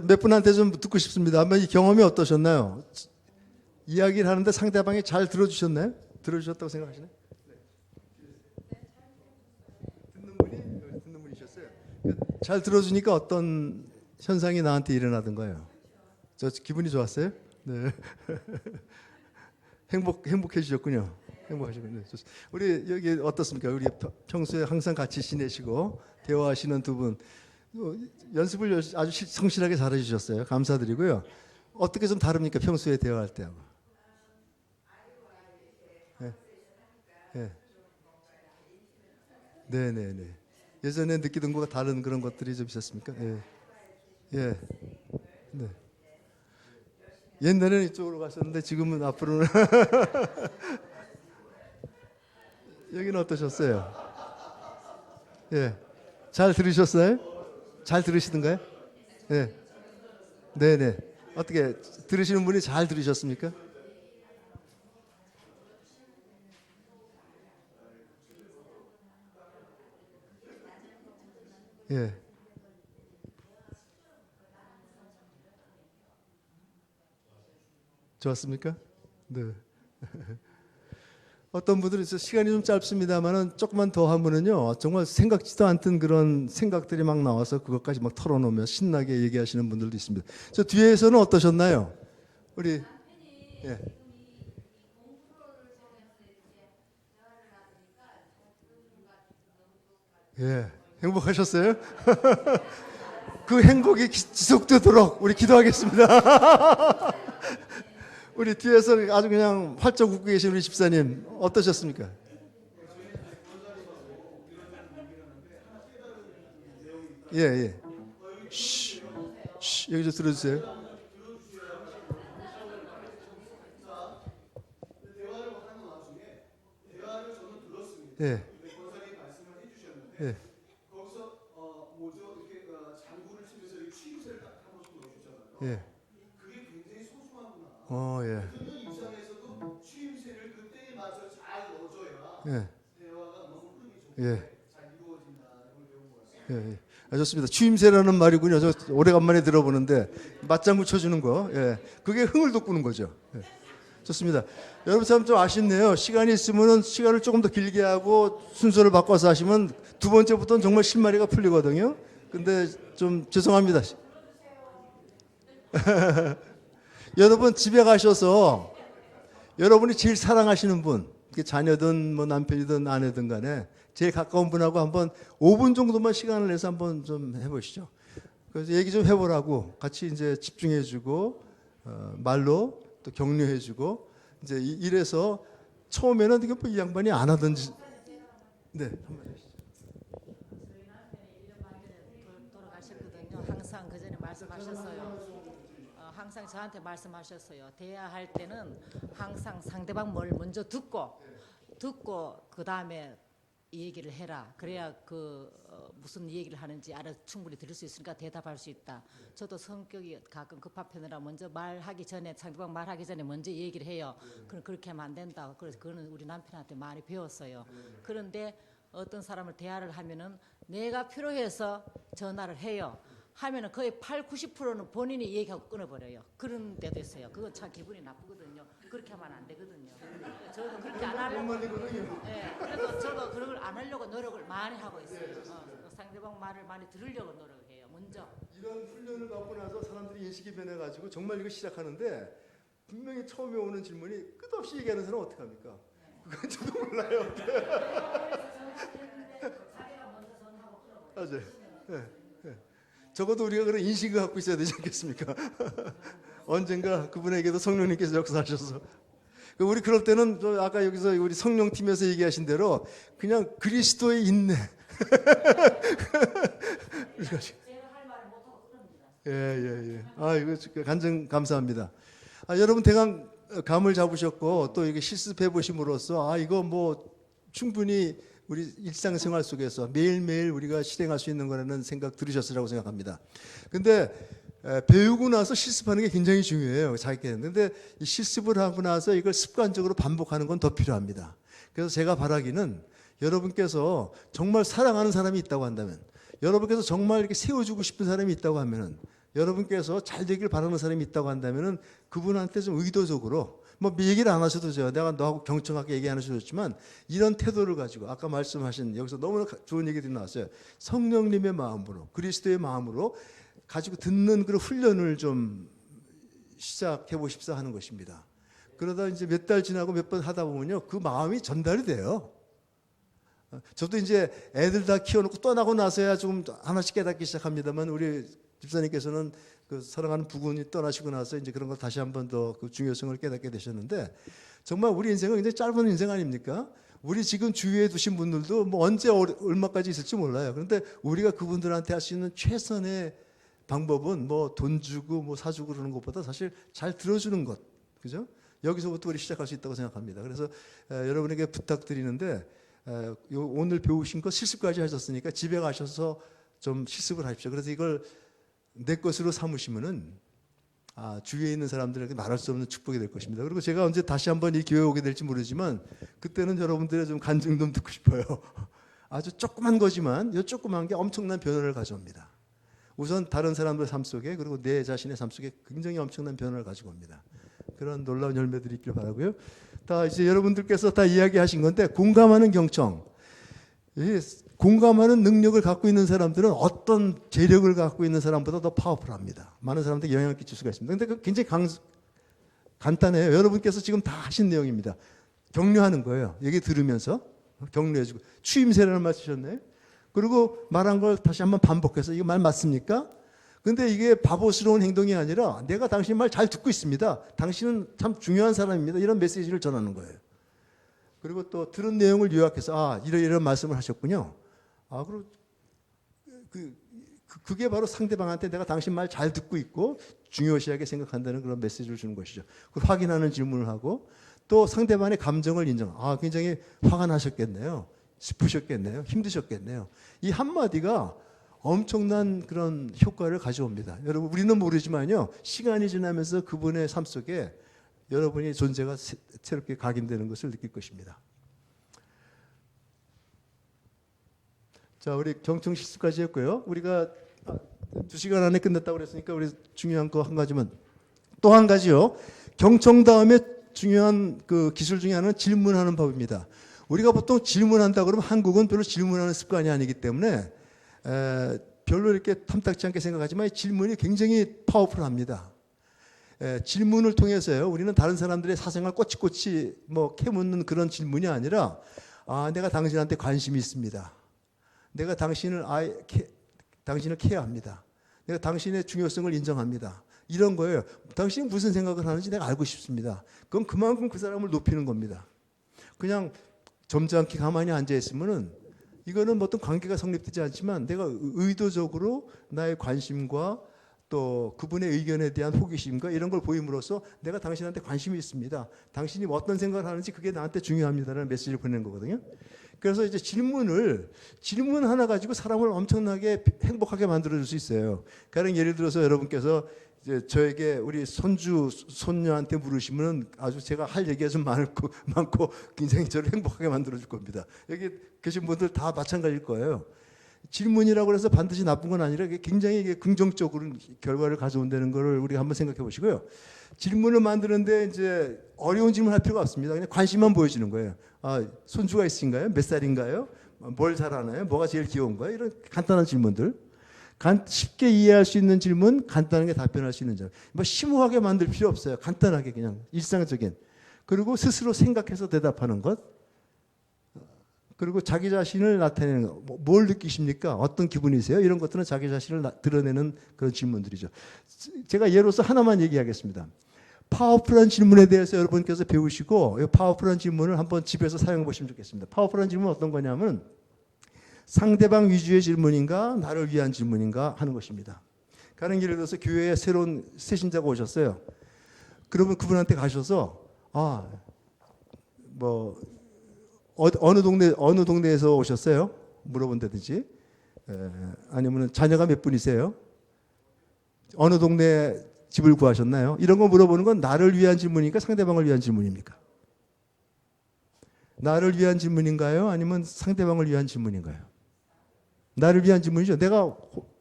A: 몇 분한테 좀 듣고 싶습니다. 한번 이 경험이 어떠셨나요? 이야기를 하는데 상대방이 잘 들어주셨나요? 들어주셨다고 생각하시나요? 듣는 분이셨어요. 잘 들어주니까 어떤 현상이 나한테 일어나던가요? 저 기분이 좋았어요? 네. 행복해지셨군요. 행복하시군요. 우리 여기 어떻습니까? 우리 평소에 항상 같이 지내시고 대화하시는 두 분. 연습을 아주 성실하게 잘해 주셨어요. 감사드리고요. 어떻게 좀 다릅니까? 평소에 대화할 때하고. 네. 네. 네네네. 예전에 느끼던 것과 다른 그런 것들이 좀 있었습니까? 예. 예. 네. 옛날에는 이쪽으로 가셨는데 지금은 앞으로는 여기는 어떠셨어요? 예. 잘 들으셨어요? 잘 들으시던가요? 네. 네네. 어떻게 들으시는 분이 잘 들으셨습니까? 예. 좋았습니까? 네. 어떤 분들은 시간이 좀 짧습니다만은 조금만 더 하면은요 정말 생각지도 않던 그런 생각들이 막 나와서 그것까지 막 털어놓으며 신나게 얘기하시는 분들도 있습니다. 저 뒤에서는 어떠셨나요? 우리 예. 예. 행복하셨어요? 그 행복이 지속되도록 우리 기도하겠습니다. 우리 뒤에서 아주 그냥 활짝 웃고 계신 우리 집사님 어떠셨습니까? 예, 예. 쉬, 여기 좀 들어주세요. 예. 예. 예. 예. 예. 예. 예. 아, 좋습니다. 추임새라는 말이군요. 저 오래간만에 들어보는데 맞장구 쳐주는 거. 예. 그게 흥을 돋구는 거죠. 예. 좋습니다. 여러분 참 좀 아쉽네요. 시간이 있으면은 시간을 조금 더 길게 하고 순서를 바꿔서 하시면 두 번째부터는 정말 실마리가 풀리거든요. 근데 좀 죄송합니다. 여러분 집에 가셔서 여러분이 제일 사랑하시는 분, 자녀든 뭐 남편이든 아내든 간에 제일 가까운 분하고 한번 5분 정도만 시간을 내서 한번 좀 해보시죠. 그래서 얘기 좀 해보라고 같이 이제 집중해주고 말로 또 격려해주고 이제 이래서 처음에는 이게 뭐 이 양반이 안 하든지 네 한번 하시죠.
I: 돌아가셨거든요. 항상 그 전에 말씀하셨어요. 항상 저한테 말씀하셨어요. 대화할 때는 항상 상대방 뭘 먼저 듣고 그 다음에 이 얘기를 해라. 그래야 무슨 얘기를 하는지 알아 충분히 들을 수 있으니까 대답할 수 있다. 저도 성격이 가끔 급한 편이라 먼저 말하기 전에 상대방 말하기 전에 먼저 얘기를 해요. 그럼 그렇게 하면 안 된다. 그래서 그거는 우리 남편한테 많이 배웠어요. 그런데 어떤 사람을 대화를 하면은 내가 필요해서 전화를 해요. 하면은 거의 80~90%는 본인이 얘기하고 끊어버려요. 그런 데도 있어요. 그건 참 기분이 나쁘거든요. 그렇게 하면 안 되거든요. 저도 그렇게 안 하려고. 네, 그래도 저도 그런 걸 안 하려고 노력을 많이 하고 있어요. 상대방 말을 많이 들으려고 노력해요. 먼저.
A: 이런 훈련을 받고 나서 사람들이 인식이 변해가지고 정말 이거 시작하는데 분명히 처음에 오는 질문이 끝없이 얘기하는 사람 어떻게 합니까? 그건 저도 몰라요. 맞아요. 네. 적어도 우리가 그런 인식을 갖고 있어야 되지 않겠습니까? 언젠가 그분에게도 성령님께서 역사하셔서 우리 그럴 때는 아까 여기서 우리 성령팀에서 얘기하신 대로 그냥 그리스도의 인내 예. 아 이거 간증 감사합니다. 여러분 대강 감을 잡으셨고 또 이게 실습해 보심으로써 이거 뭐 충분히 우리 일상생활 속에서 매일매일 우리가 실행할 수 있는 거라는 생각 들으셨으라고 생각합니다. 근데 배우고 나서 실습하는 게 굉장히 중요해요. 자기께는. 근데 이 실습을 하고 나서 이걸 습관적으로 반복하는 건 더 필요합니다. 그래서 제가 바라기는 여러분께서 정말 사랑하는 사람이 있다고 한다면, 여러분께서 정말 이렇게 세워주고 싶은 사람이 있다고 하면은, 여러분께서 잘 되길 바라는 사람이 있다고 한다면은 그분한테 좀 의도적으로 뭐 얘기를 안 하셔도 돼요. 내가 너하고 경청하게 얘기 안 하셔도 좋지만 이런 태도를 가지고 아까 말씀하신 여기서 너무나 좋은 얘기들이 나왔어요. 성령님의 마음으로, 그리스도의 마음으로 가지고 듣는 그런 훈련을 좀 시작해 보십사 하는 것입니다. 그러다 이제 몇 달 지나고 몇 번 하다 보면요, 그 마음이 전달이 돼요. 저도 이제 애들 다 키워놓고 떠나고 나서야 좀 하나씩 깨닫기 시작합니다만, 우리 집사님께서는 그 사랑하는 부군이 떠나시고 나서 이제 그런 걸 다시 한 번 더 그 중요성을 깨닫게 되셨는데, 정말 우리 인생은 굉장히 짧은 인생 아닙니까? 우리 지금 주위에 두신 분들도 뭐 언제 얼마까지 있을지 몰라요. 그런데 우리가 그분들한테 할 수 있는 최선의 방법은 뭐 돈 주고 뭐 사주고 그러는 것보다 사실 잘 들어주는 것, 그죠? 여기서부터 우리 시작할 수 있다고 생각합니다. 그래서 여러분에게 부탁드리는데, 오늘 배우신 거 실습까지 하셨으니까 집에 가셔서 좀 실습을 하십시오. 그래서 이걸 내 것으로 삼으시면은 주위에 있는 사람들에게 말할 수 없는 축복이 될 것입니다. 그리고 제가 언제 다시 한번 이 교회에 오게 될지 모르지만 그때는 여러분들의 좀 간증 좀 듣고 싶어요. 아주 조그만 거지만 이 조그만 게 엄청난 변화를 가져옵니다. 우선 다른 사람들의 삶 속에, 그리고 내 자신의 삶 속에 굉장히 엄청난 변화를 가지고 옵니다. 그런 놀라운 열매들이 있길 바라고요. 다 이제 여러분들께서 다 이야기하신 건데, 공감하는 경청, 이 공감하는 능력을 갖고 있는 사람들은 어떤 재력을 갖고 있는 사람보다 더 파워풀합니다. 많은 사람들에게 영향을 끼칠 수가 있습니다. 그런데 굉장히 간단해요. 여러분께서 지금 다 하신 내용입니다. 격려하는 거예요. 얘기 들으면서 격려해주고, 추임새라는 말 쓰셨네. 그리고 말한 걸 다시 한번 반복해서 이거 말 맞습니까? 근데 이게 바보스러운 행동이 아니라 내가 당신 말 잘 듣고 있습니다. 당신은 참 중요한 사람입니다. 이런 메시지를 전하는 거예요. 그리고 또 들은 내용을 요약해서 이런 말씀을 하셨군요. 그리고 그게 바로 상대방한테 내가 당신 말 잘 듣고 있고 중요시하게 생각한다는 그런 메시지를 주는 것이죠. 그걸 확인하는 질문을 하고, 또 상대방의 감정을 인정. 굉장히 화가 나셨겠네요. 슬프셨겠네요. 힘드셨겠네요. 이 한마디가 엄청난 그런 효과를 가져옵니다. 여러분, 우리는 모르지만요, 시간이 지나면서 그분의 삶 속에 여러분의 존재가 새롭게 각인되는 것을 느낄 것입니다. 자, 우리 경청 실습까지 했고요. 우리가 2시간 안에 끝냈다고 그랬으니까 우리 중요한 거 한 가지만, 또 한 가지요. 경청 다음에 중요한 그 기술 중에 하나는 질문하는 법입니다. 우리가 보통 질문한다 그러면 한국은 별로 질문하는 습관이 아니기 때문에 별로 이렇게 탐탁지 않게 생각하지만 질문이 굉장히 파워풀합니다. 질문을 통해서요, 우리는 다른 사람들의 사생활 꼬치꼬치 뭐 캐묻는 그런 질문이 아니라, 내가 당신한테 관심이 있습니다. 내가 당신을 케어합니다. 내가 당신의 중요성을 인정합니다. 이런 거예요. 당신이 무슨 생각을 하는지 내가 알고 싶습니다. 그럼 그만큼 그 사람을 높이는 겁니다. 그냥 점잖게 가만히 앉아 있으면은 이거는 어떤 관계가 성립되지 않지만, 내가 의도적으로 나의 관심과 또 그분의 의견에 대한 호기심과 이런 걸 보임으로써 내가 당신한테 관심이 있습니다. 당신이 어떤 생각을 하는지 그게 나한테 중요합니다라는 메시지를 보내는 거거든요. 그래서 이제 질문 하나 가지고 사람을 엄청나게 행복하게 만들어줄 수 있어요. 가령 예를 들어서 여러분께서 이제 저에게 우리 손녀한테 물으시면 아주 제가 할 얘기가 좀 많고 굉장히 저를 행복하게 만들어줄 겁니다. 여기 계신 분들 다 마찬가지일 거예요. 질문이라고 해서 반드시 나쁜 건 아니라 굉장히 긍정적으로 결과를 가져온다는 걸 우리가 한번 생각해 보시고요. 질문을 만드는데 이제 어려운 질문 할 필요가 없습니다. 그냥 관심만 보여주는 거예요. 손주가 있으신가요? 몇 살인가요? 뭘 잘하나요? 뭐가 제일 귀여운 거예요? 이런 간단한 질문들. 쉽게 이해할 수 있는 질문, 간단하게 답변할 수 있는 질문. 뭐 심오하게 만들 필요 없어요. 간단하게 그냥 일상적인. 그리고 스스로 생각해서 대답하는 것. 그리고 자기 자신을 나타내는 것. 뭘 느끼십니까? 어떤 기분이세요? 이런 것들은 자기 자신을 드러내는 그런 질문들이죠. 제가 예로서 하나만 얘기하겠습니다. 파워풀한 질문에 대해서 여러분께서 배우시고, 이 파워풀한 질문을 한번 집에서 사용해 보시면 좋겠습니다. 파워풀한 질문은 어떤 거냐면, 상대방 위주의 질문인가, 나를 위한 질문인가 하는 것입니다. 가령 예를 들어서 교회에 새로운 새 신자가 오셨어요. 그러면 그분한테 가셔서 어느 동네에서 오셨어요? 물어본다든지. 아니면 자녀가 몇 분이세요? 어느 동네에 집을 구하셨나요? 이런 거 물어보는 건 나를 위한 질문입니까? 상대방을 위한 질문입니까? 나를 위한 질문인가요? 아니면 상대방을 위한 질문인가요? 나를 위한 질문이죠. 내가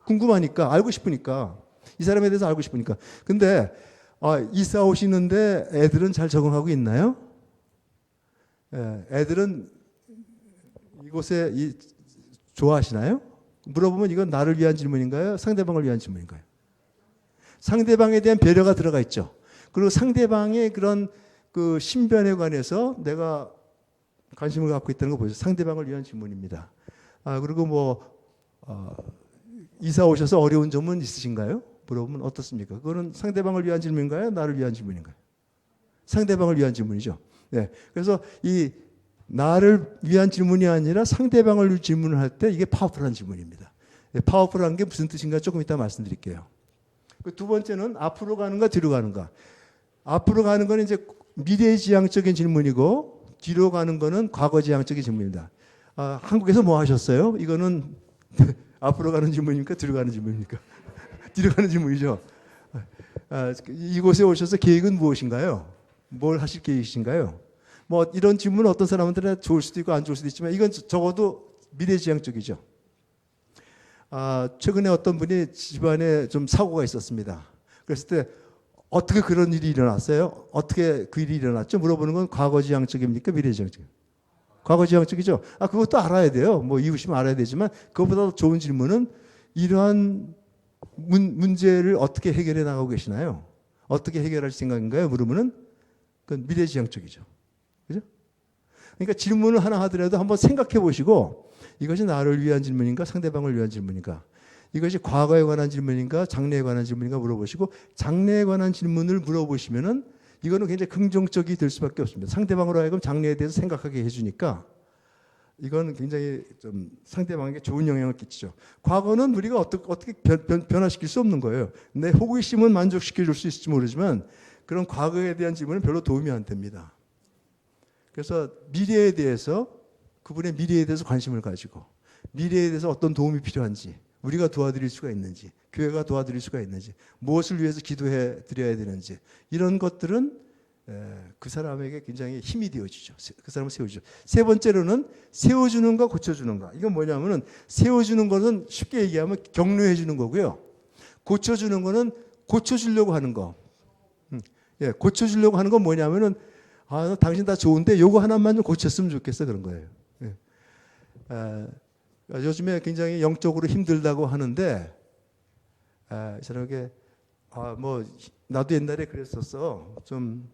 A: 궁금하니까, 알고 싶으니까, 이 사람에 대해서 알고 싶으니까. 근데 이사 오시는데 애들은 잘 적응하고 있나요? 애들은 이곳에 좋아하시나요? 물어보면 이건 나를 위한 질문인가요? 상대방을 위한 질문인가요? 상대방에 대한 배려가 들어가 있죠. 그리고 상대방의 그런 그 신변에 관해서 내가 관심을 갖고 있다는 거 보죠. 상대방을 위한 질문입니다. 그리고 이사 오셔서 어려운 점은 있으신가요? 물어보면 어떻습니까? 그거는 상대방을 위한 질문인가요? 나를 위한 질문인가요? 상대방을 위한 질문이죠. 네. 그래서 이 나를 위한 질문이 아니라 상대방을 위한 질문을 할 때 이게 파워풀한 질문입니다. 네, 파워풀한 게 무슨 뜻인가 조금 이따 말씀드릴게요. 두 번째는 앞으로 가는가 뒤로 가는가. 앞으로 가는 거는 이제 미래지향적인 질문이고 뒤로 가는 거는 과거지향적인 질문입니다. 한국에서 뭐 하셨어요? 이거는 앞으로 가는 질문입니까? 뒤로 가는 질문입니까? 뒤로 가는 질문이죠. 이곳에 오셔서 계획은 무엇인가요? 뭘 하실 계획이신가요? 이런 질문은 어떤 사람들은 좋을 수도 있고 안 좋을 수도 있지만 이건 적어도 미래지향적이죠. 최근에 어떤 분이 집안에 좀 사고가 있었습니다. 그랬을 때 어떻게 그런 일이 일어났어요? 어떻게 그 일이 일어났죠? 물어보는 건 과거지향적입니까? 미래지향적입니까? 과거지향적이죠. 그것도 알아야 돼요. 이웃이면 알아야 되지만 그것보다 더 좋은 질문은 이러한 문제를 어떻게 해결해 나가고 계시나요? 어떻게 해결할 생각인가요? 물으면은 그건 미래지향적이죠. 그죠? 그러니까 질문을 하나 하더라도 한번 생각해 보시고 이것이 나를 위한 질문인가 상대방을 위한 질문인가 이것이 과거에 관한 질문인가 장래에 관한 질문인가 물어보시고 장래에 관한 질문을 물어보시면은 이거는 굉장히 긍정적이 될 수밖에 없습니다. 상대방으로 하여금 장래에 대해서 생각하게 해주니까 이건 굉장히 좀 상대방에게 좋은 영향을 끼치죠. 과거는 우리가 어떻게 변화시킬 수 없는 거예요. 내 호기심은 만족시켜 줄 수 있을지 모르지만 그런 과거에 대한 질문은 별로 도움이 안 됩니다. 그래서 미래에 대해서 그분의 미래에 대해서 관심을 가지고 미래에 대해서 어떤 도움이 필요한지 우리가 도와드릴 수가 있는지 교회가 도와드릴 수가 있는지 무엇을 위해서 기도해 드려야 되는지 이런 것들은 그 사람에게 굉장히 힘이 되어지죠. 그 사람을 세워주죠. 세 번째로는 세워주는가 고쳐주는가. 이건 뭐냐면은 세워주는 것은 쉽게 얘기하면 격려해 주는 거고요. 고쳐주는 거는 고쳐주려고 하는 거. 고쳐주려고 하는 건 뭐냐면은 당신 다 좋은데 요거 하나만 좀 고쳤으면 좋겠어 그런 거예요. 요즘에 굉장히 영적으로 힘들다고 하는데 이 사람에게 나도 옛날에 그랬었어. 좀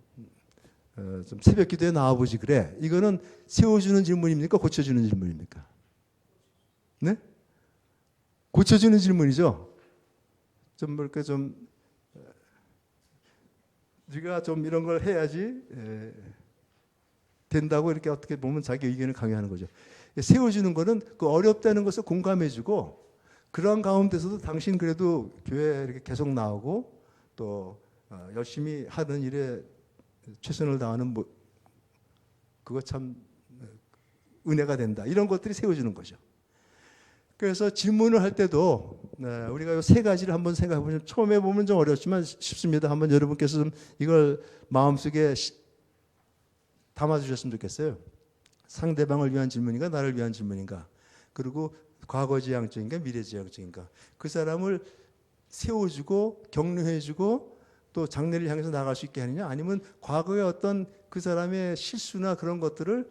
A: 새벽 기도에 나와보지 그래. 이거는 세워주는 질문입니까? 고쳐주는 질문입니까? 네? 고쳐주는 질문이죠. 네가 좀 이런 걸 해야지 된다고 이렇게 어떻게 보면 자기 의견을 강요하는 거죠. 세워주는 거는 그 어렵다는 것을 공감해주고 그러한 가운데서도 당신 그래도 교회에 이렇게 계속 나오고 또 열심히 하는 일에 최선을 다하는 그거 참 은혜가 된다. 이런 것들이 세워주는 거죠. 그래서 질문을 할 때도 우리가 이 세 가지를 한번 생각해 보면 처음에 보면 좀 어렵지만 쉽습니다. 한번 여러분께서 좀 이걸 마음속에 담아주셨으면 좋겠어요. 상대방을 위한 질문인가 나를 위한 질문인가 그리고 과거지향적인가 미래지향적인가 그 사람을 세워주고 격려해주고 또 장래를 향해서 나갈 수 있게 하느냐 아니면 과거의 어떤 그 사람의 실수나 그런 것들을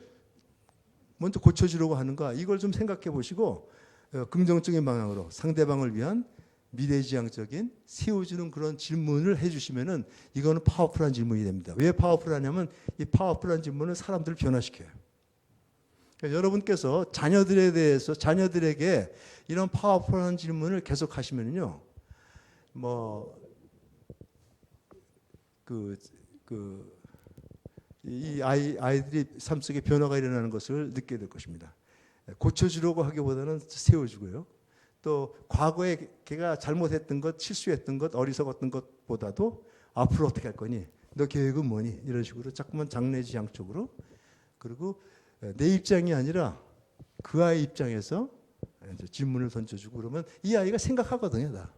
A: 먼저 고쳐주려고 하는가 이걸 좀 생각해 보시고 긍정적인 방향으로 상대방을 위한 미래지향적인 세워주는 그런 질문을 해주시면은 이거는 파워풀한 질문이 됩니다. 왜 파워풀하냐면 이 파워풀한 질문은 사람들을 변화시켜요. 그러니까 여러분께서 자녀들에게 이런 파워풀한 질문을 계속 하시면요, 이 아이들이 삶 속에 변화가 일어나는 것을 느끼게 될 것입니다. 고쳐주려고 하기보다는 세워주고요. 또 과거에 걔가 잘못했던 것, 실수했던 것, 어리석었던 것보다도 앞으로 어떻게 할 거니? 너 계획은 뭐니? 이런 식으로 자꾸만 장래지향적으로. 그리고 내 입장이 아니라 그 아이 입장에서 이제 질문을 던져주고 그러면 이 아이가 생각하거든요. 다.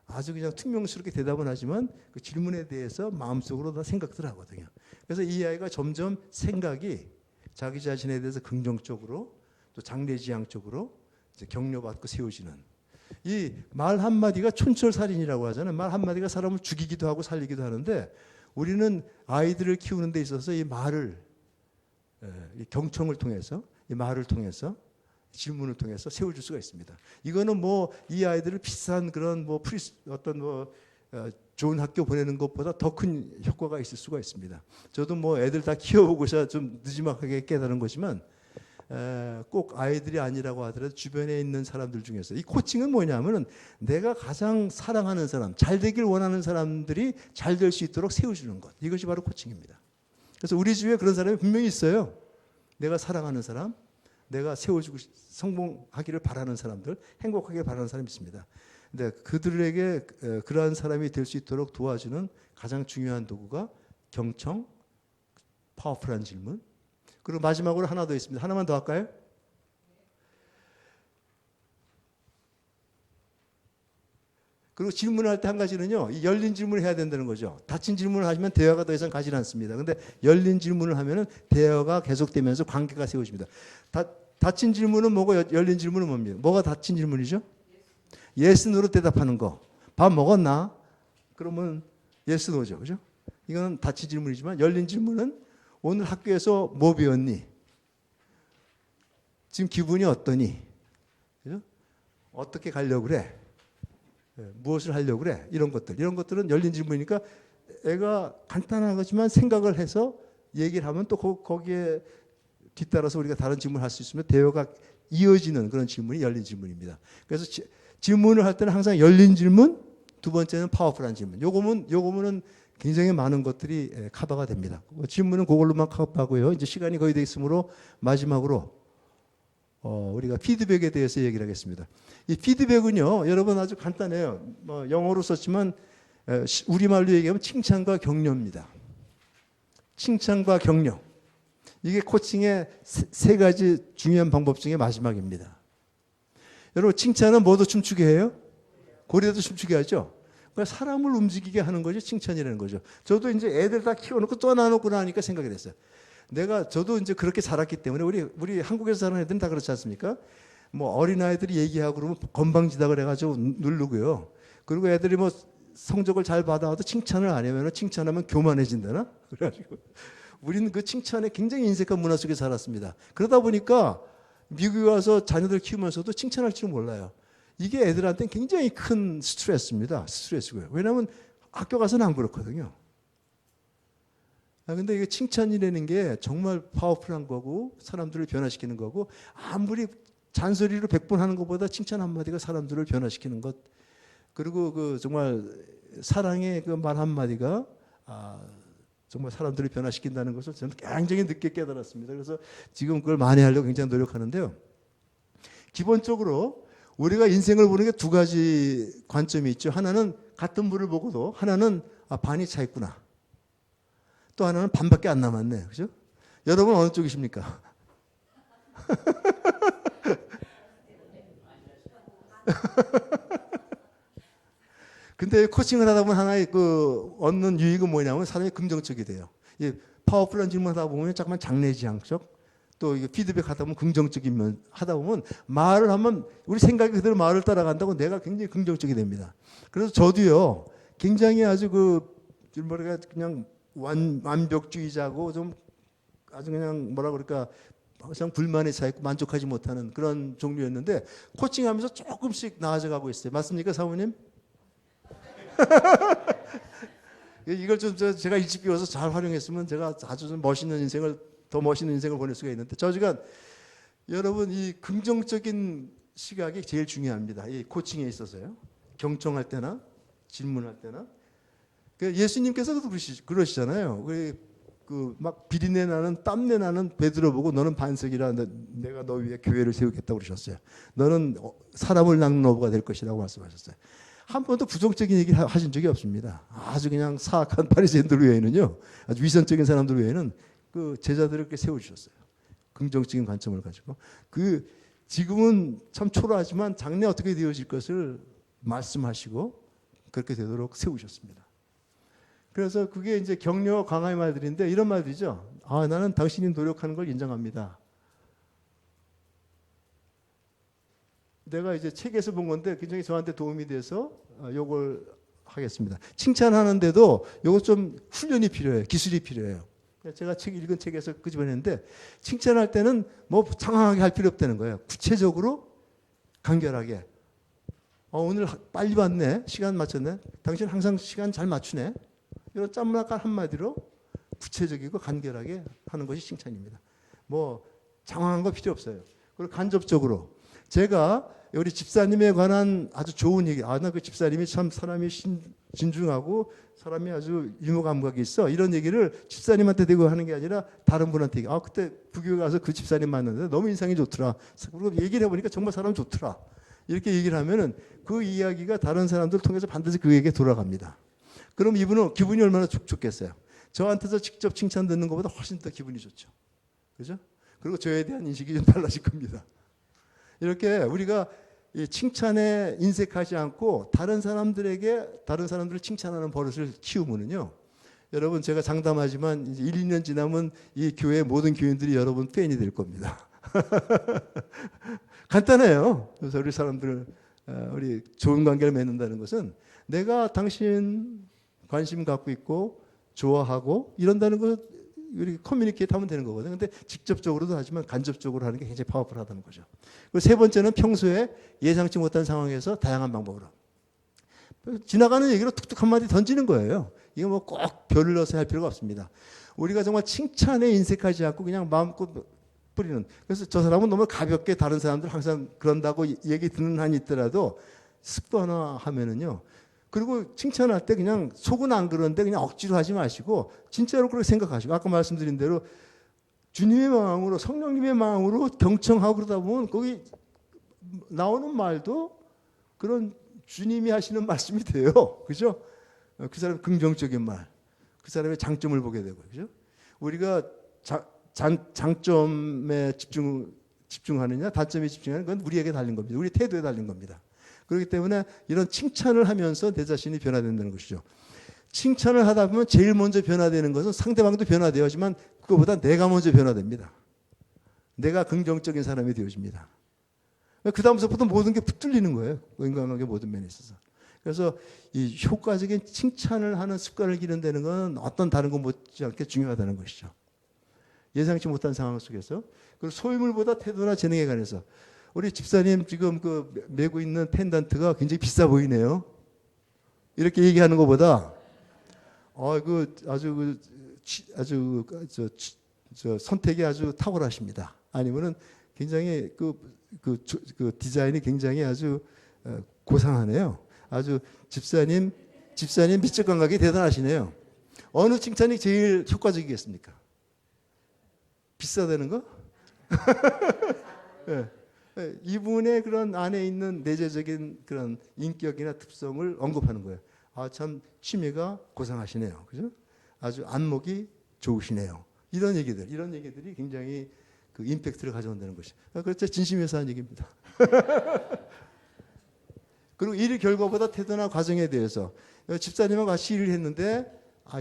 A: 아주 그냥 퉁명스럽게 대답은 하지만 그 질문에 대해서 마음속으로 다 생각들 하거든요. 그래서 이 아이가 점점 생각이 자기 자신에 대해서 긍정적으로 또 장래지향적으로 이제 격려받고 세워지는 이 말 한마디가 촌철살인이라고 하잖아요. 말 한마디가 사람을 죽이기도 하고 살리기도 하는데 우리는 아이들을 키우는 데 있어서 이 말을 이 경청을 통해서 이 말을 통해서 질문을 통해서 세워줄 수가 있습니다. 이거는 뭐 이 아이들을 비싼 그런 뭐 어떤 뭐 좋은 학교 보내는 것보다 더 큰 효과가 있을 수가 있습니다. 저도 뭐 애들 다 키워보고서 좀 느지막하게 깨달은 거지만 꼭 아이들이 아니라고 하더라도 주변에 있는 사람들 중에서 이 코칭은 뭐냐면은 내가 가장 사랑하는 사람, 잘 되길 원하는 사람들이 잘 될 수 있도록 세워주는 것. 이것이 바로 코칭입니다. 그래서 우리 주위에 그런 사람이 분명히 있어요. 내가 사랑하는 사람, 내가 세워주고 성공하기를 바라는 사람들, 행복하게 바라는 사람이 있습니다. 근데 그들에게 그러한 사람이 될 수 있도록 도와주는 가장 중요한 도구가 경청, 파워풀한 질문. 그리고 마지막으로 하나 더 있습니다. 하나만 더 할까요? 그리고 질문할 때 한 가지는요. 이 열린 질문을 해야 된다는 거죠. 닫힌 질문을 하시면 대화가 더 이상 가지 않습니다. 근데 열린 질문을 하면은 대화가 계속되면서 관계가 세워집니다. 닫힌 질문은 뭐고 열린 질문은 뭡니까? 뭐가 닫힌 질문이죠? yes, no로 대답하는 거. 밥 먹었나? 그러면 yes, no죠. 그죠? 이건 닫힌 질문이지만 열린 질문은 오늘 학교에서 뭐 배웠니? 지금 기분이 어떠니? 그죠? 어떻게 가려고 그래? 무엇을 하려고 그래? 이런 것들은 열린 질문이니까 애가 간단한 거지만 생각을 해서 얘기를 하면 또 거기에 뒤따라서 우리가 다른 질문을 할 수 있으면 대화가 이어지는 그런 질문이 열린 질문입니다. 그래서 질문을 할 때는 항상 열린 질문, 두 번째는 파워풀한 질문. 요거는 굉장히 많은 것들이 커버가 됩니다. 질문은 그걸로만 커버하고요. 이제 시간이 거의 돼 있으므로 마지막으로 우리가 피드백에 대해서 얘기를 하겠습니다. 이 피드백은요, 여러분 아주 간단해요. 뭐 영어로 썼지만 우리말로 얘기하면 칭찬과 격려입니다. 칭찬과 격려. 이게 코칭의 세 가지 중요한 방법 중에 마지막입니다. 여러분 칭찬은 뭐도 춤추게 해요? 고래도 춤추게 하죠. 그러니까 사람을 움직이게 하는 거죠. 칭찬이라는 거죠. 저도 이제 애들 다 키워놓고 떠나놓고 나니까 생각이 됐어요. 저도 이제 그렇게 자랐기 때문에 우리 한국에서 사는 애들은 다 그렇지 않습니까? 뭐 어린아이들이 얘기하고 그러면 건방지다 그래가지고 누르고요. 그리고 애들이 뭐 성적을 잘 받아와도 칭찬을 안 하면 칭찬하면 교만해진다나? 그래가지고 우리는 그 칭찬에 굉장히 인색한 문화 속에 살았습니다. 그러다 보니까 미국에 와서 자녀들 키우면서도 칭찬할 줄 몰라요. 이게 애들한테는 굉장히 큰 스트레스입니다. 스트레스고요. 왜냐하면 학교 가서는 안 그렇거든요. 근데 이게 칭찬이라는 게 정말 파워풀한 거고 사람들을 변화시키는 거고 아무리 잔소리로 100번 하는 것보다 칭찬 한마디가 사람들을 변화시키는 것 그리고 그 정말 사랑의 그 말 한마디가 정말 사람들을 변화시킨다는 것을 저는 굉장히 늦게 깨달았습니다. 그래서 지금 그걸 많이 하려고 굉장히 노력하는데요. 기본적으로 우리가 인생을 보는 게 두 가지 관점이 있죠. 하나는 같은 물을 보고도 하나는 반이 차 있구나. 또 하나는 반밖에 안 남았네. 그죠? 여러분 어느 쪽이십니까? 근데 코칭을 하다 보면 하나의 얻는 유익은 뭐냐면 사람이 긍정적이 돼요. 파워풀한 질문 하다 보면 잠깐만 장래지향적 또 피드백 하다 보면 긍정적인 면 하다 보면 말을 하면 우리 생각이 그대로 말을 따라간다고 내가 굉장히 긍정적이 됩니다. 그래서 저도요 굉장히 아주 뭐랄까 그냥 완벽주의자고 좀 아주 그냥 뭐라 그럴까 항상 불만에 차 있고 만족하지 못하는 그런 종류였는데 코칭하면서 조금씩 나아져가고 있어요. 맞습니까, 사모님? 이걸 좀 제가 일찍 배워서 잘 활용했으면 제가 아주 좀 더 멋있는 인생을 보낼 수가 있는데 저지간 여러분 이 긍정적인 시각이 제일 중요합니다. 이 코칭에 있어서요. 경청할 때나 질문할 때나 예수님께서도 그러시잖아요. 막 비린내 나는 땀내 나는 베드로 보고 너는 반석이라 내가 너 위에 교회를 세우겠다고 그러셨어요. 너는 사람을 낚는 어부가 될 것이라고 말씀하셨어요. 한 번도 부정적인 얘기를 하신 적이 없습니다. 아주 그냥 사악한 바리새인들 외에는요, 아주 위선적인 사람들 외에는 그 제자들을 이렇게 세워주셨어요. 긍정적인 관점을 가지고. 지금은 참 초라하지만 장래 어떻게 되어질 것을 말씀하시고 그렇게 되도록 세우셨습니다. 그래서 그게 이제 격려 강화의 말들인데 이런 말들이죠. 나는 당신이 노력하는 걸 인정합니다. 내가 이제 책에서 본 건데 굉장히 저한테 도움이 돼서 요걸 하겠습니다. 칭찬하는데도 요거 좀 훈련이 필요해요. 기술이 필요해요. 제가 읽은 책에서 끄집어냈는데 칭찬할 때는 뭐 장황하게 할 필요 없다는 거예요. 구체적으로 간결하게. 오늘 빨리 왔네. 시간 맞췄네. 당신 항상 시간 잘 맞추네. 이런 짤막한 한마디로 구체적이고 간결하게 하는 것이 칭찬입니다. 뭐 장황한 거 필요 없어요. 그리고 간접적으로 제가 우리 집사님에 관한 아주 좋은 얘기. 나 그 집사님이 참 사람이 진중하고 사람이 아주 유머 감각이 있어. 이런 얘기를 집사님한테 대고 하는 게 아니라 다른 분한테 그때 부교에 가서 그 집사님 만났는데 너무 인상이 좋더라. 그리고 얘기를 해보니까 정말 사람 좋더라. 이렇게 얘기를 하면은 그 이야기가 다른 사람들을 통해서 반드시 그에게 돌아갑니다. 그럼 이분은 기분이 얼마나 좋겠어요. 저한테서 직접 칭찬 듣는 것보다 훨씬 더 기분이 좋죠. 그죠? 그리고 저에 대한 인식이 좀 달라질 겁니다. 이렇게 우리가 이 칭찬에 인색하지 않고 다른 사람들을 칭찬하는 버릇을 키우면은요. 여러분 제가 장담하지만 이제 1, 2년 지나면 이 교회 모든 교인들이 여러분 팬이 될 겁니다. 간단해요. 그래서 우리 사람들 우리 좋은 관계를 맺는다는 것은 내가 당신 관심 갖고 있고 좋아하고 이런다는 거 우리 커뮤니케이트 하면 되는 거거든요. 근데 직접적으로도 하지만 간접적으로 하는 게 굉장히 파워풀하다는 거죠. 그리고 세 번째는 평소에 예상치 못한 상황에서 다양한 방법으로 지나가는 얘기로 툭툭 한마디 던지는 거예요. 이거 뭐 꼭 별을 넣어서 할 필요가 없습니다. 우리가 정말 칭찬에 인색하지 않고 그냥 마음껏 뿌리는. 그래서 저 사람은 너무 가볍게 다른 사람들 항상 그런다고 얘기 듣는 한이 있더라도 습관화 하면은요. 그리고 칭찬할 때 그냥 속은 안 그러는데 그냥 억지로 하지 마시고 진짜로 그렇게 생각하시고 아까 말씀드린 대로 주님의 마음으로 성령님의 마음으로 경청하고 그러다 보면 거기 나오는 말도 그런 주님이 하시는 말씀이 돼요. 그죠? 그 사람 긍정적인 말, 그 사람의 장점을 보게 되고, 그죠? 우리가 장점에 집중하느냐, 단점에 집중하는 건 우리에게 달린 겁니다. 우리 태도에 달린 겁니다. 그렇기 때문에 이런 칭찬을 하면서 내 자신이 변화된다는 것이죠. 칭찬을 하다 보면 제일 먼저 변화되는 것은 상대방도 변화되어지만 그거보다 내가 먼저 변화됩니다. 내가 긍정적인 사람이 되어집니다. 그 다음서부터 모든 게 붙들리는 거예요. 인간관계 모든 면에 있어서. 그래서 이 효과적인 칭찬을 하는 습관을 기른다는 건 어떤 다른 것 못지않게 중요하다는 것이죠. 예상치 못한 상황 속에서. 그리고 소유물보다 태도나 재능에 관해서. 우리 집사님 지금 그 메고 있는 펜던트가 굉장히 비싸 보이네요. 이렇게 얘기하는 것보다 선택이 아주 탁월하십니다. 아니면은 굉장히 그 디자인이 굉장히 아주 고상하네요. 아주 집사님 미적 감각이 대단하시네요. 어느 칭찬이 제일 효과적이겠습니까? 비싸다는 거? 네. 이분의 그런 안에 있는 내재적인 그런 인격이나 특성을 언급하는 거예요. 참 취미가 고상하시네요. 그죠? 아주 안목이 좋으시네요. 이런 얘기들이 굉장히 그 임팩트를 가져온다는 것이. 그렇죠. 진심에서 한 얘기입니다. 그리고 일 결과보다 태도나 과정에 대해서 집사님과 같이 일을 했는데